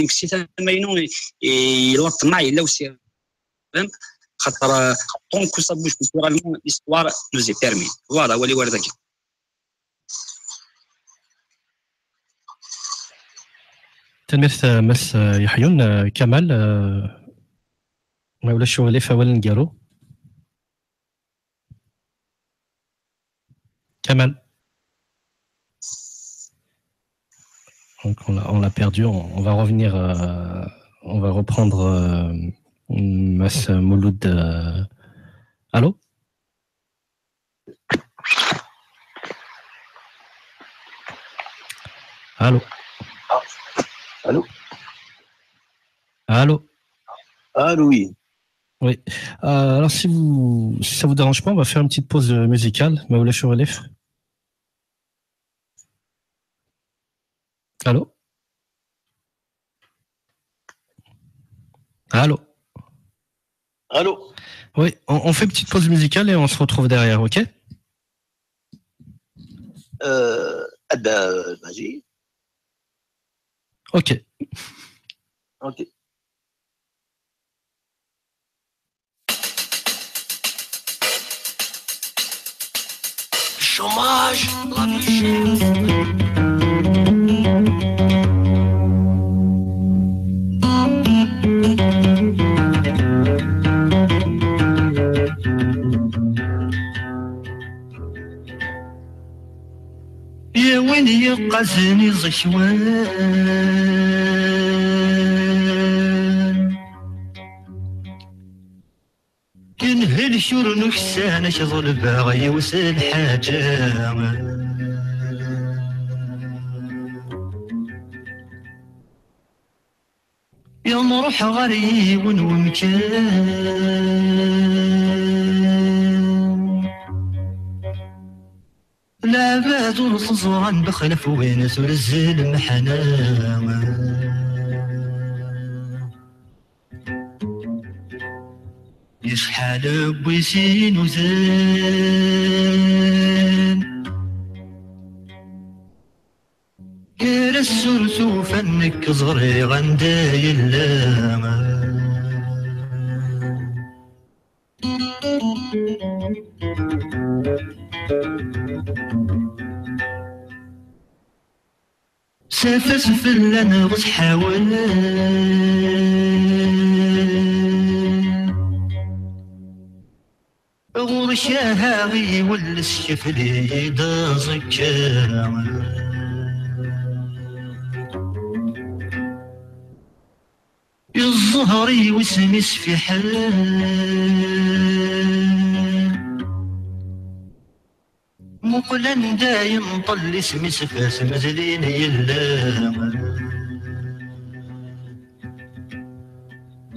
كسيت ماينو يلط معي لا وسير فهم خاطر طونك صابوش كولتورالمون ليستوار نوزي بيرمي فوالا هو اللي وارد هكا تلميذ مس يحيون كمال ما ولا شو اللي فاول نقالو Kamal. Donc on l'a perdu, on va revenir, on va reprendre Mas Mouloud. Allô? Allô? Allô? Allô? Allô, oui. Oui. Alors si ça vous dérange pas, on va faire une petite pause musicale. Maoula Chourelef. Allô? Allô? Allô? Oui, on fait une petite pause musicale et on se retrouve derrière, ok? Vas-y. Ok. Ok. Chômage, la vie chère. يا وين يقزني زشوان كنهل شور نكسان شغل باغي وسال حاجة يا نروح غريب ومكان لا بادو صزران بخلف وين سرزل محناوة يشحال بويسين وزين كير السرسو فنك صغري غنداي اللاما سافس في اللنا غص حاول غرشاها غي والسيف لي دازك الظهري واسمس في حال مقلا دايم طل اسمي سفاس مزلين يلا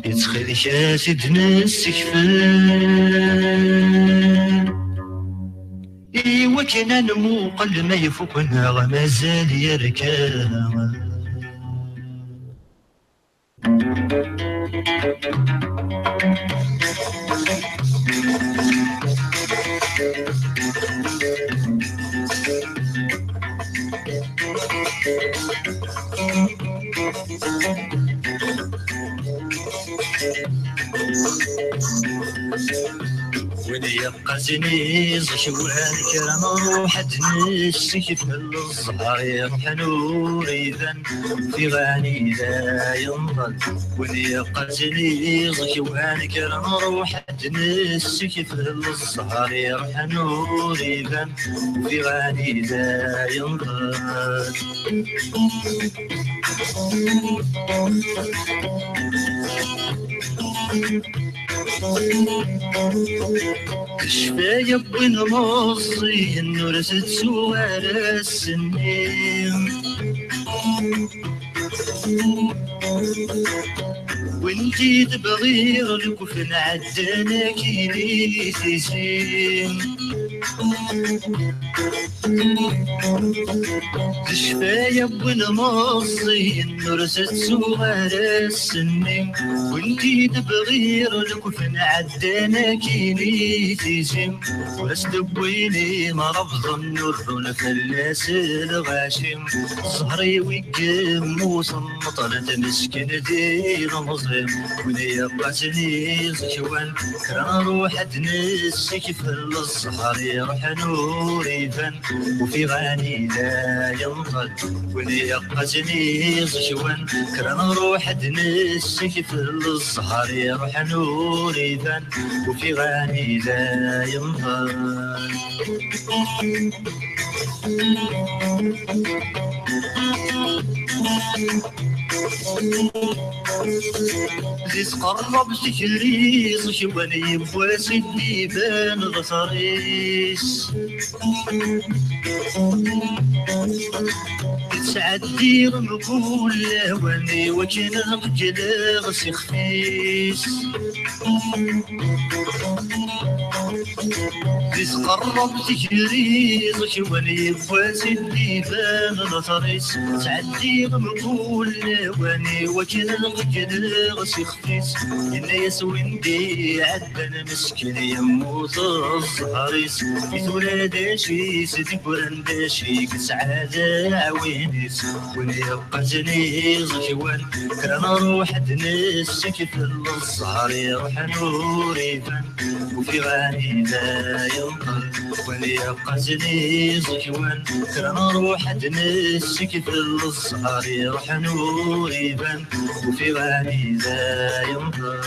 يتخذ شاسد نسك فان ايوا كان نمو قل ما يفوقنا غمازال يركان وين يبقى زنيز شوان كرام روح تنسك في الزهر يرحى نور إذا في غاني لا ينضل وين يبقى زنيز شوان كرام روح تنسك في الزهر يرحى نور إذا في غاني لا ينضل كشفايا بين مصري النور ستسوار السنين وانتي تبغي الكفن عدنا كيلي تيسين تشفايا بالمصي نرست صغار السنين وانتي تبغي الكفن عدنا كيلي تيسين واستبويني مرض النور فلاس الغاشم صهري ويقم وصمطلت مسكن دير مظلم ولي قاتني زكوان كرا روح تنسك في الصحر يروح نور يبان وفي غاني لا ينطل ولي قاتني زكوان كرا روح تنسك في الصحر يروح نور يبان وفي غاني لا ينطل زيس قرب سكري زشواني بواسي ديبان غصريس تسعد دير نقول واني وجن القجل غسي خفيس زيس قرب سكري زشواني بواسي ديبان غصريس تسعد دير نقول واني وجن القجل غسي خفيس إنا يسويندي عدنا مسكين يموت الصهريس يتولى داشي سيدي بران داشي كسعادة عوينيس ولي يبقى جنيز كيوان كرا نروح دنسك في الصهر يروح نور يبان وفي غاني لا ينطل ولي يبقى جنيز كيوان كرا نروح دنسك في الصهر يروح نور يبان وفي غاني لا ينطل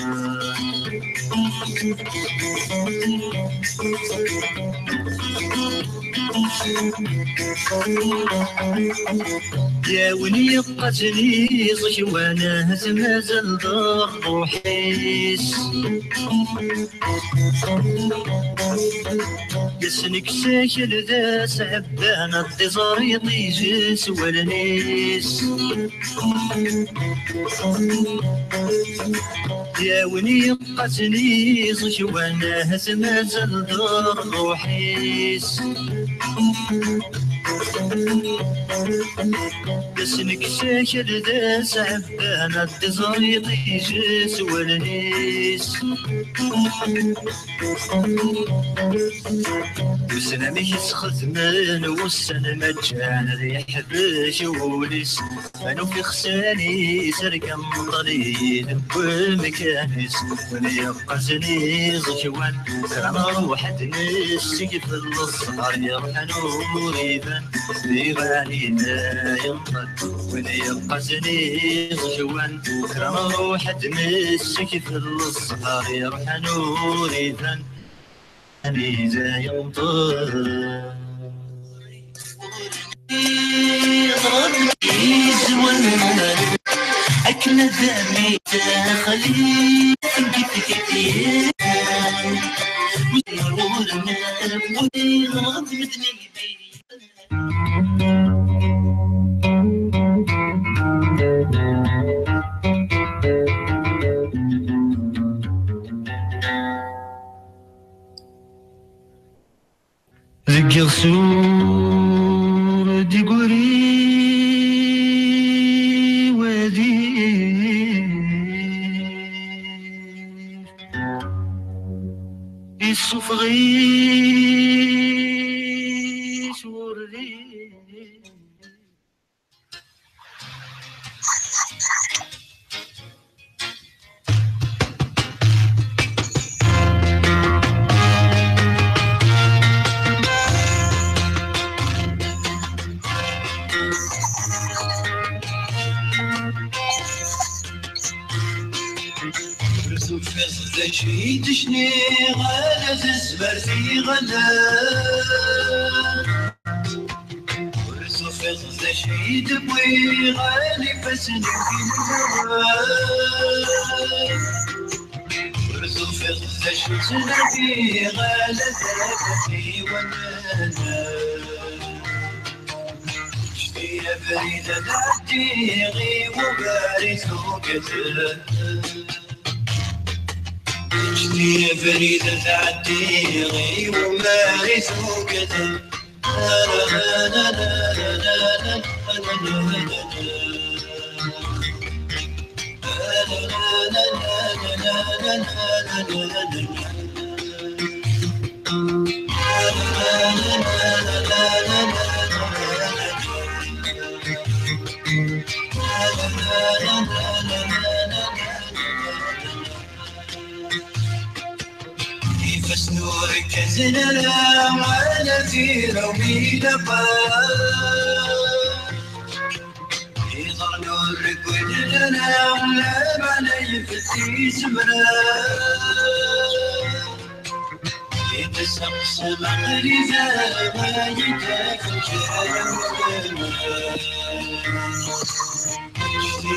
يا وني قتلي صش وانا هزمازل ضر روحيس يسنك ساكل ذا سعبان الضزار يطيجس والنيس يا وني قتلي صش وانا هزمازل ضر روحيس بسنك ساكل ذا سعبان الدزار يطيجس والنيس وسنامي يسخذ من والسنة مجان ريح بشوليس أنا في خساني سرقا طريق بمكانيس ونيبقى زنيز جوان كرا روح دنسك في الصغار يروح نور يبان في غالي لا ينطل ونيبقى زنيز جوان كرا روح دنسك في الصغار يروح نور يبان لا ينطل أكل دمي تخلي كيف كيف ويرورنا ويرغب مثلي ذكر سور دي قري الصفغي سوري شهيد شني غلا تزبر في غلا ورزق غدا شهيد بوي غالي فسن في الهوى ورزق غدا شهيد في غلا تزبر في غلا يا فريدة تعديغي وبارث وكتل جدي يا فريدة تعديغي وبارث وكتل كيف نورك زننا وانا في رومي لقا يظهر نورك وجدنا ولا علي فتي سمرا يتسقس مغرزا ما يتاكل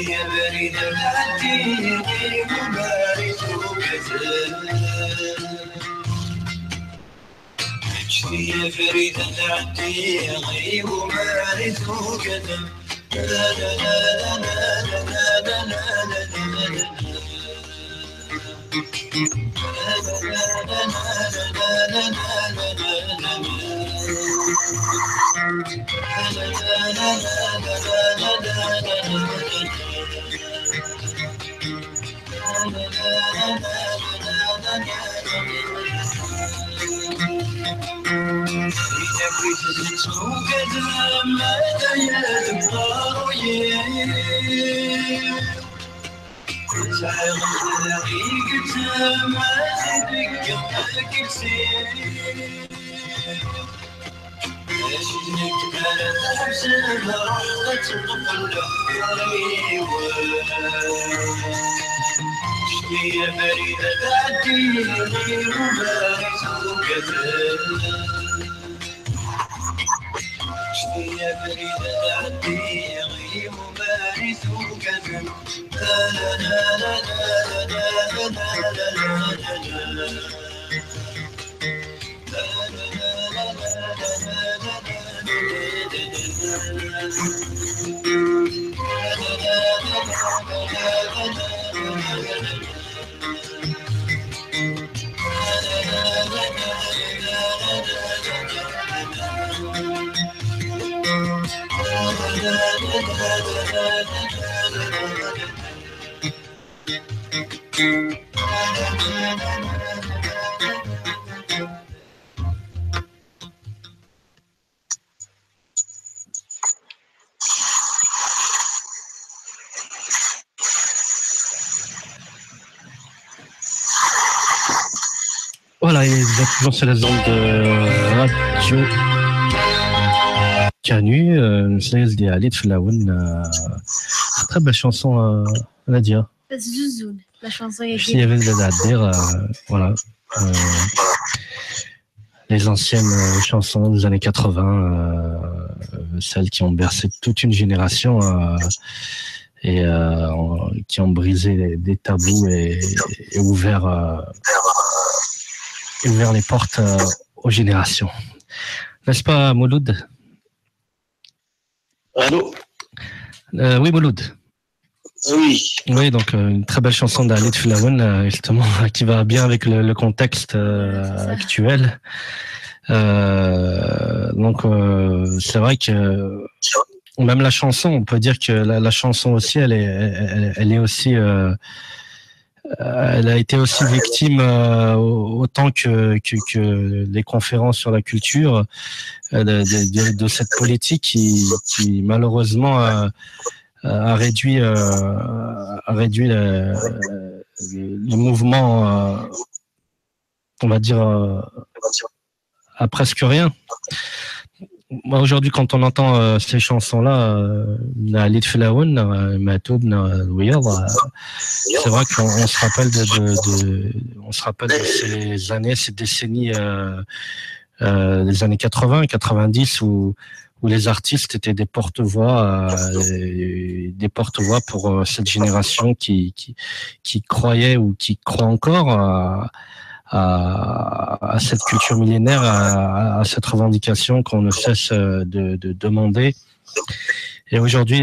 يا بريد العتيق مبارك وكذا يا فريد العتيق ومارث وكذا لا لا لا لا لا لا لا يا فريدة تعديني وبارث وكذا يا فريدة تعديني وبارث وكذا لا لا لا لا لا لا لا لا Voilà, et exactement sur les ondes de Radio Canu, Slays de Alit Flaoun, très belle chanson, Nadia. Zouzoun, la chanson est Il y avait de dire, voilà, les anciennes chansons des années 80, celles qui ont bercé toute une génération et qui ont brisé des tabous et ouvert les portes aux générations. N'est-ce pas, Mouloud? Allô? Oui, Mouloud. Oui. Oui, donc une très belle chanson d'Alit Flaoun, justement, qui va bien avec le contexte actuel. Donc, c'est vrai que même la chanson, on peut dire que la chanson aussi, elle est aussi... elle a été aussi victime autant que les conférences sur la culture de cette politique qui malheureusement a réduit le mouvement, on va dire, à presque rien. Moi, aujourd'hui, quand on entend ces chansons-là, Alit Flaoun, Matoub, c'est vrai qu'on se rappelle de ces années, ces décennies, des années 80, 90, où les artistes étaient des porte-voix pour cette génération qui croyait ou qui croit encore à cette culture millénaire, à cette revendication qu'on ne cesse de demander. Et aujourd'hui,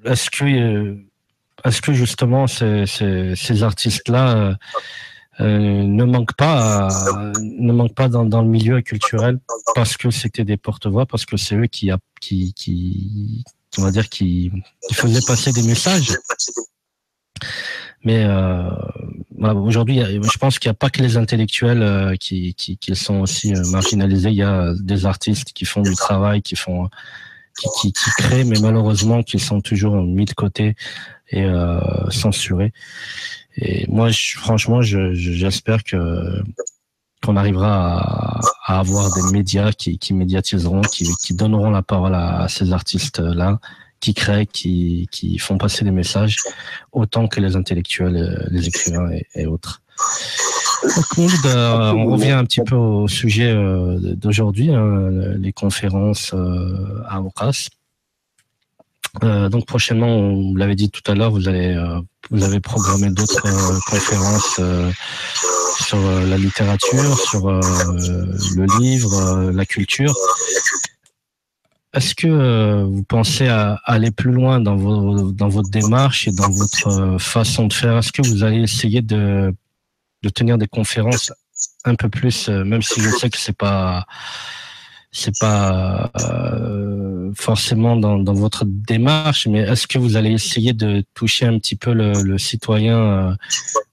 est-ce que justement ces artistes-là ne manquent pas dans le milieu culturel parce que c'était des porte-voix, parce que c'est eux qui on va dire qui faisaient passer des messages. Mais voilà, aujourd'hui, je pense qu'il n'y a pas que les intellectuels qui sont aussi marginalisés. Il y a des artistes qui font du travail, qui créent, mais malheureusement qui sont toujours mis de côté et censurés. Et moi, franchement, j'espère qu'on arrivera à avoir des médias qui médiatiseront, qui donneront la parole à ces artistes-là, qui créent, qui font passer des messages, autant que les intellectuels, les écrivains et autres. Donc, on revient un petit peu au sujet d'aujourd'hui, les conférences à Ouqas. Donc prochainement, vous l'avez dit tout à l'heure, vous avez programmé d'autres conférences sur la littérature, sur le livre, la culture. Est-ce que vous pensez à aller plus loin dans votre démarche et dans votre façon de faire? Est-ce que vous allez essayer de tenir des conférences un peu plus, même si je sais que c'est pas forcément dans votre démarche, mais est-ce que vous allez essayer de toucher un petit peu le citoyen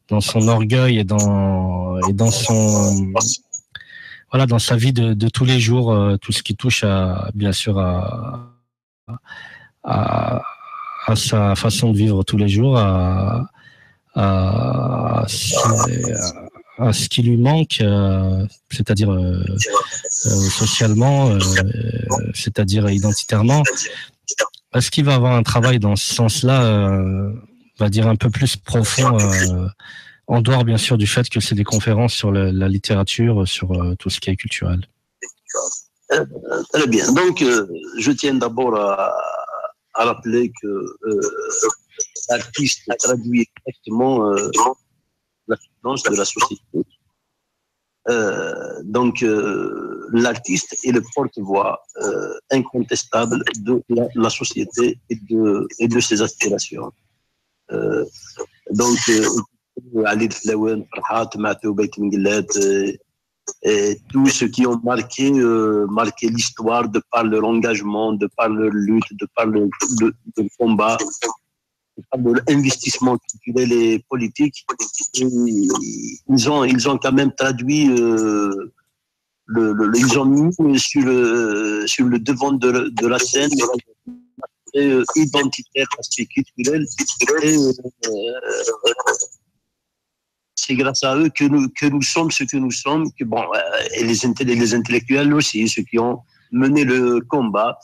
dans son orgueil et dans son dans sa vie de tous les jours, tout ce qui touche bien sûr à sa façon de vivre tous les jours, à ce qui lui manque, c'est-à-dire socialement, c'est-à-dire identitairement. Est-ce qu'il va avoir un travail dans ce sens-là, on va dire un peu plus profond, en dehors bien sûr du fait que c'est des conférences sur la littérature, sur tout ce qui est culturel? Très bien. Donc, je tiens d'abord à rappeler que l'artiste traduit exactement la finance de la société. Donc, l'artiste est le porte-voix incontestable de la société et de ses aspirations. Donc, Ali Flawen, Farhat, Matou Beit Minglet, tous ceux qui ont marqué l'histoire de par leur engagement, de par leur lutte, de par leur combat, de l'investissement culturel et politique, ils ont quand même traduit, ils ont mis sur le devant de la scène identitaire, aspect culturel, et c'est grâce à eux que nous sommes ce que nous sommes, et les intellectuels aussi, ceux qui ont mené le combat,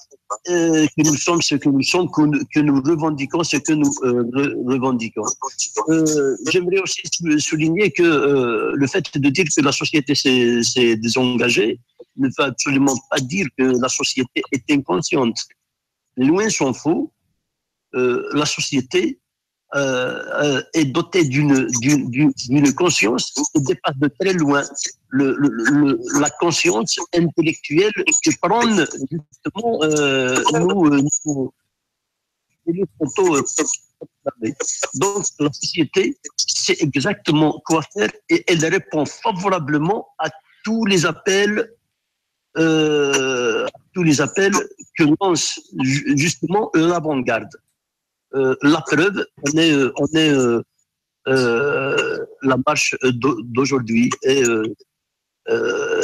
que nous sommes ce que nous sommes, que nous revendiquons ce que nous revendiquons. J'aimerais aussi souligner que le fait de dire que la société s'est désengagée ne veut absolument pas dire que la société est inconsciente. Loin s'en faut, la société est dotée d'une conscience qui dépasse de très loin la conscience intellectuelle que prône justement nous photos. Donc la société sait exactement quoi faire et elle répond favorablement à tous les appels que lance justement l'avant-garde. La preuve, on est la marche d'aujourd'hui et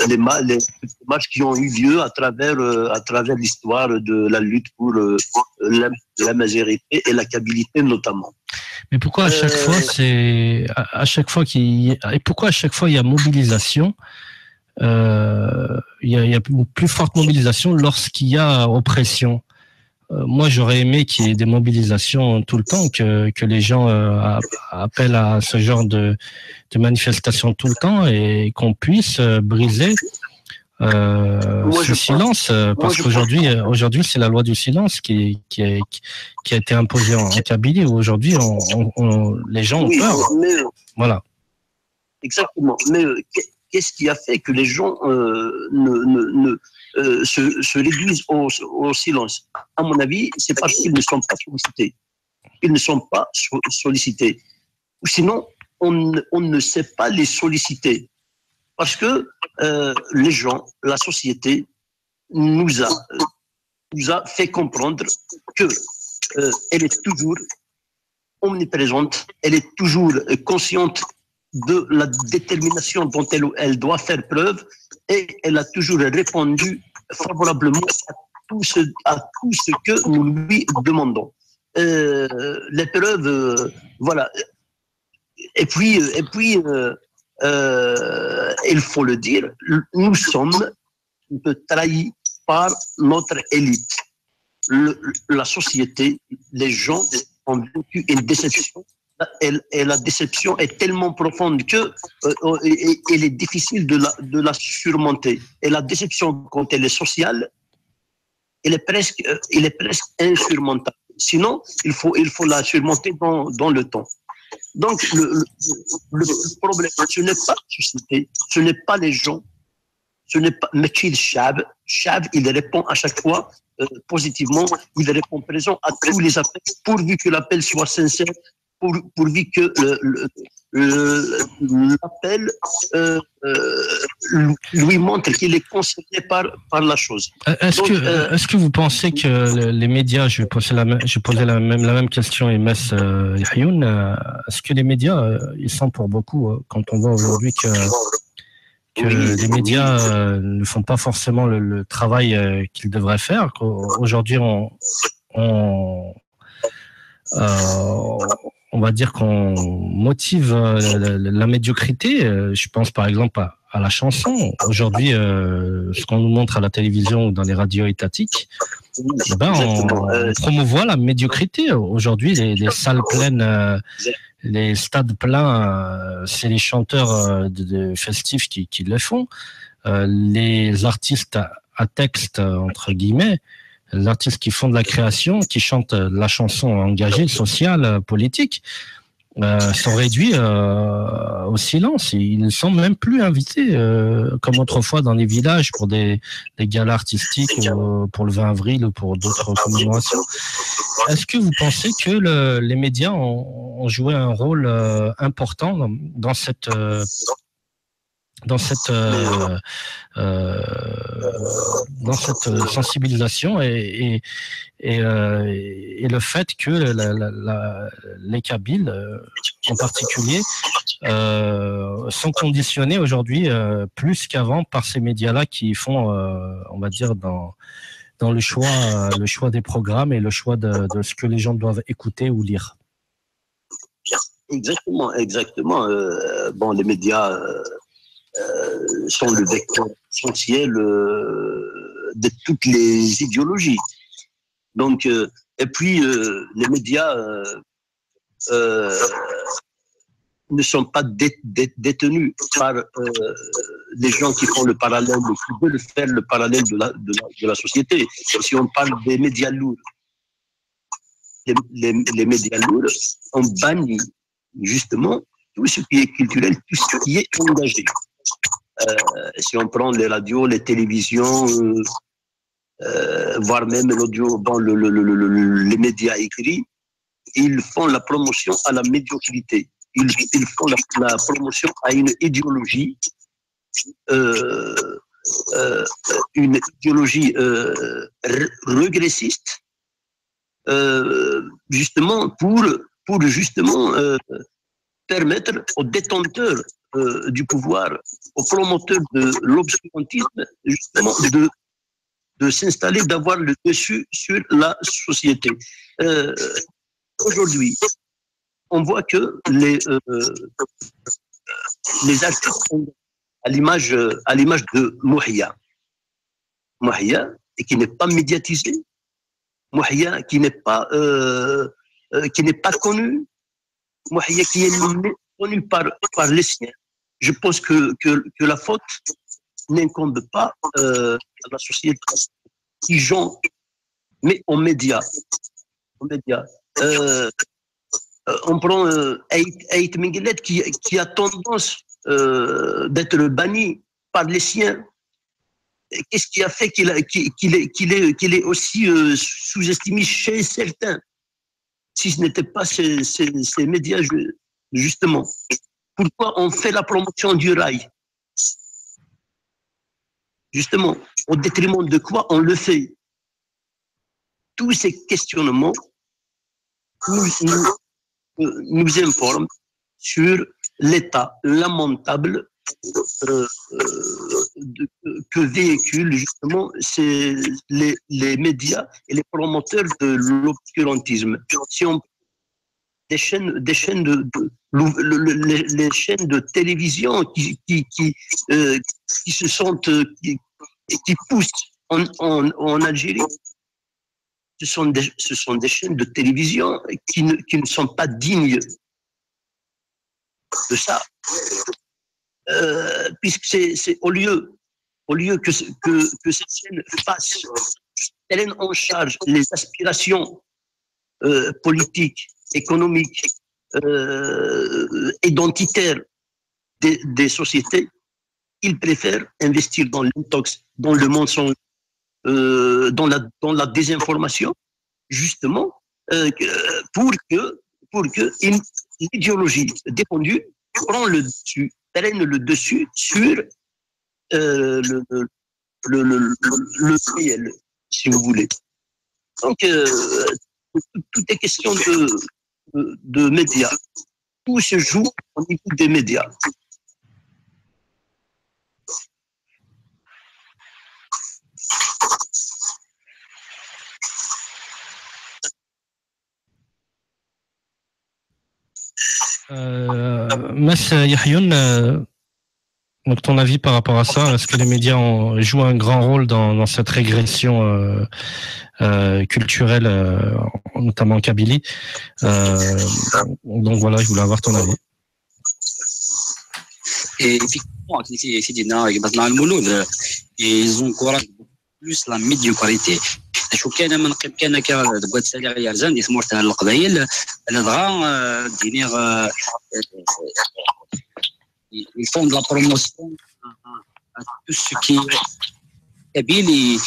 les marches qui ont eu lieu à travers l'histoire de la lutte pour la majorité et la kabylie notamment. Mais pourquoi à chaque fois pourquoi à chaque fois il y a mobilisation, il y a une plus forte mobilisation lorsqu'il y a oppression? Moi, j'aurais aimé qu'il y ait des mobilisations tout le temps, que les gens appellent à ce genre de manifestations tout le temps et qu'on puisse briser ce silence, parce qu'aujourd'hui, c'est la loi du silence qui a été imposée en Kabylie. Aujourd'hui, les gens ont peur. Voilà. exactement. Mais qu'est-ce qui a fait que les gens se réduisent au silence? À mon avis, c'est parce qu'ils ne sont pas sollicités. Ils ne sont pas sollicités. Sinon, on ne sait pas les solliciter. Parce que les gens, la société, nous a fait comprendre que elle est toujours omniprésente, elle est toujours consciente de la détermination dont elle doit faire preuve, et elle a toujours répondu favorablement à tout ce que nous lui demandons. Les preuves, voilà. Et puis, il faut le dire, nous sommes un peu trahis par notre élite. La société, les gens ont vécu une déception, et la déception est tellement profonde que il est difficile de la surmonter. Et la déception, quand elle est sociale, elle est presque insurmontable. Sinon, il faut la surmonter dans le temps. Donc, le problème, ce n'est pas la société, ce n'est pas les gens, ce n'est pas Mekil Shab. Shab, il répond à chaque fois positivement, il répond présent à tous les appels, pourvu que l'appel soit sincère, pourvu que l'appel lui montre qu'il est concerné par la chose. Est-ce que vous pensez que les médias, je posais la même question à Mess Yahyoun, est-ce que les médias, ils sont pour beaucoup, quand on voit aujourd'hui que les médias ne font pas forcément le travail qu'ils devraient faire. Aujourd'hui, on va dire qu'on motive la médiocrité. Je pense par exemple à la chanson. Aujourd'hui, ce qu'on nous montre à la télévision ou dans les radios étatiques, on promouvoit la médiocrité. Aujourd'hui, les salles pleines, les stades pleins, c'est les chanteurs de festifs qui le font. Les artistes à texte, entre guillemets, les artistes qui font de la création, qui chantent la chanson engagée, sociale, politique, sont réduits au silence. Ils ne sont même plus invités, comme autrefois dans les villages, pour des galas artistiques, pour le 20 avril ou pour d'autres commémorations. Est-ce que vous pensez que les médias ont joué un rôle important dans cette sensibilisation et le fait que les Kabyles en particulier sont conditionnés aujourd'hui plus qu'avant par ces médias-là qui font, on va dire, dans le choix des programmes et le choix de ce que les gens doivent écouter ou lire. Exactement. Bon, les médias sont le vecteur essentiel de toutes les idéologies. Donc, et puis, les médias ne sont pas détenus par les gens qui font le parallèle, qui veulent faire le parallèle de la société. Si on parle des médias lourds, les médias lourds ont banni justement tout ce qui est culturel, tout ce qui est engagé. Si on prend les radios, les télévisions, voire même l'audio dans les médias écrits, ils font la promotion à la médiocrité. Ils font la promotion à une idéologie régressiste, justement pour justement permettre aux détenteurs du pouvoir, aux promoteurs de l'obscurantisme, justement de s'installer, d'avoir le dessus sur la société. Aujourd'hui, on voit que les artistes sont à l'image de Mouhia, et qui n'est pas médiatisé, Mouhia qui n'est pas connu, Mouhia qui est connu par les siens. Je pense que la faute n'incombe pas à la société qui jonge, mais aux médias. On prend Aït Minguelet qui a tendance d'être banni par les siens. Qu'est-ce qui a fait qu'il est aussi sous-estimé chez certains, si ce n'était pas ces médias, justement? Pourquoi on fait la promotion du rail? Justement, au détriment de quoi on le fait? Tous ces questionnements nous informent sur l'état lamentable que véhiculent justement les médias et les promoteurs de l'obscurantisme. Si on les chaînes de télévision qui se sentent qui poussent en Algérie, ce sont des chaînes de télévision qui ne sont pas dignes de ça. Puisque c'est au lieu que cette chaîne prenne en charge les aspirations politiques, économiques, identitaires des sociétés, ils préfèrent investir dans l'intox, dans le mensonge, dans la désinformation, justement, pour que l'idéologie défendue prenne le dessus sur le réel, si vous voulez. Donc, tout est question de médias. Tout se joue au niveau des médias. Mas Yahyoun, donc ton avis par rapport à ça, est-ce que les médias jouent un grand rôle dans cette régression culturelle, notamment en Kabylie? Donc voilà, je voulais avoir ton avis. Et effectivement, ils encouragent plus la médiocrité. شو كان من قبل كان بغات تسالي غير رزان دي سمورتها القبائل الادغا دينيغ ils font de la promotion à tout ce qui est kabyle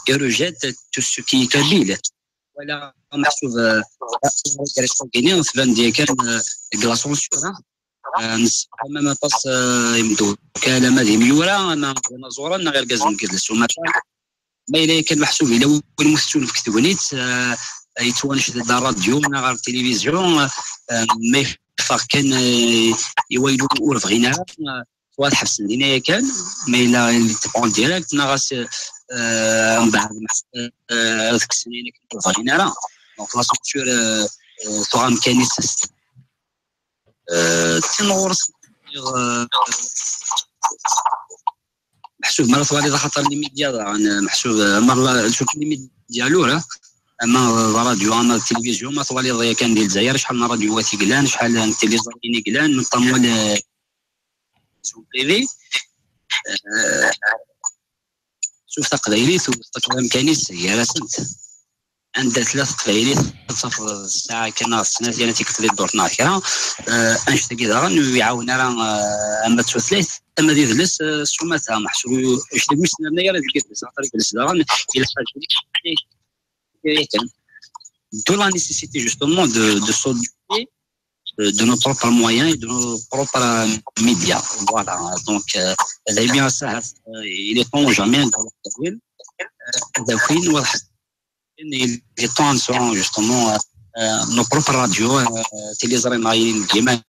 et rejettent tout ce qui est kabyle. Voilà, محسوب غير فلان دي كان de la censure ما باس يمدو كلام هذه ميورا انا زورا غير كازم كدلسو ما إلا كان محسوب إلا المسؤول في كتبونيت يتوانش دا الراديو من غير التلفزيون ما يفاق كان يويلو أورف غينا واحد حبس لينا كان ما إلا يتبعون ديريكت ناغاس من بعد هذيك السنين كنت غينا راه دونك لا سونسور تغام كانيس تنورس محسوب مرة طوالي خاطر لي ميديا محسوب مرة شوف لي ميديا لورا اما راديو اما التلفزيون ما طوالي كان ديال الجزائر شحال من راديوات قلان شحال من تلفزيون قلان من طموال سو بريفي شوف تقبايلي تقدر كانيس هي راسنت عندها 3 قبايلي صفر الساعه كان السنه ديالنا تيكتب الدور ناكره انشتا كذا يعاوننا راه اما تثلث اما دي جلس سوماتها محسوب اش تقول سنه يا راه جلس خاطر جلس دارا الى حاجه كان دو لا نيسيسيتي جوستومون دو سوليديتي de nos propres moyens et de nos propres médias. Voilà, donc elle est bien ça. Il est temps jamais dans le il est temps justement nos propres radios, télévisions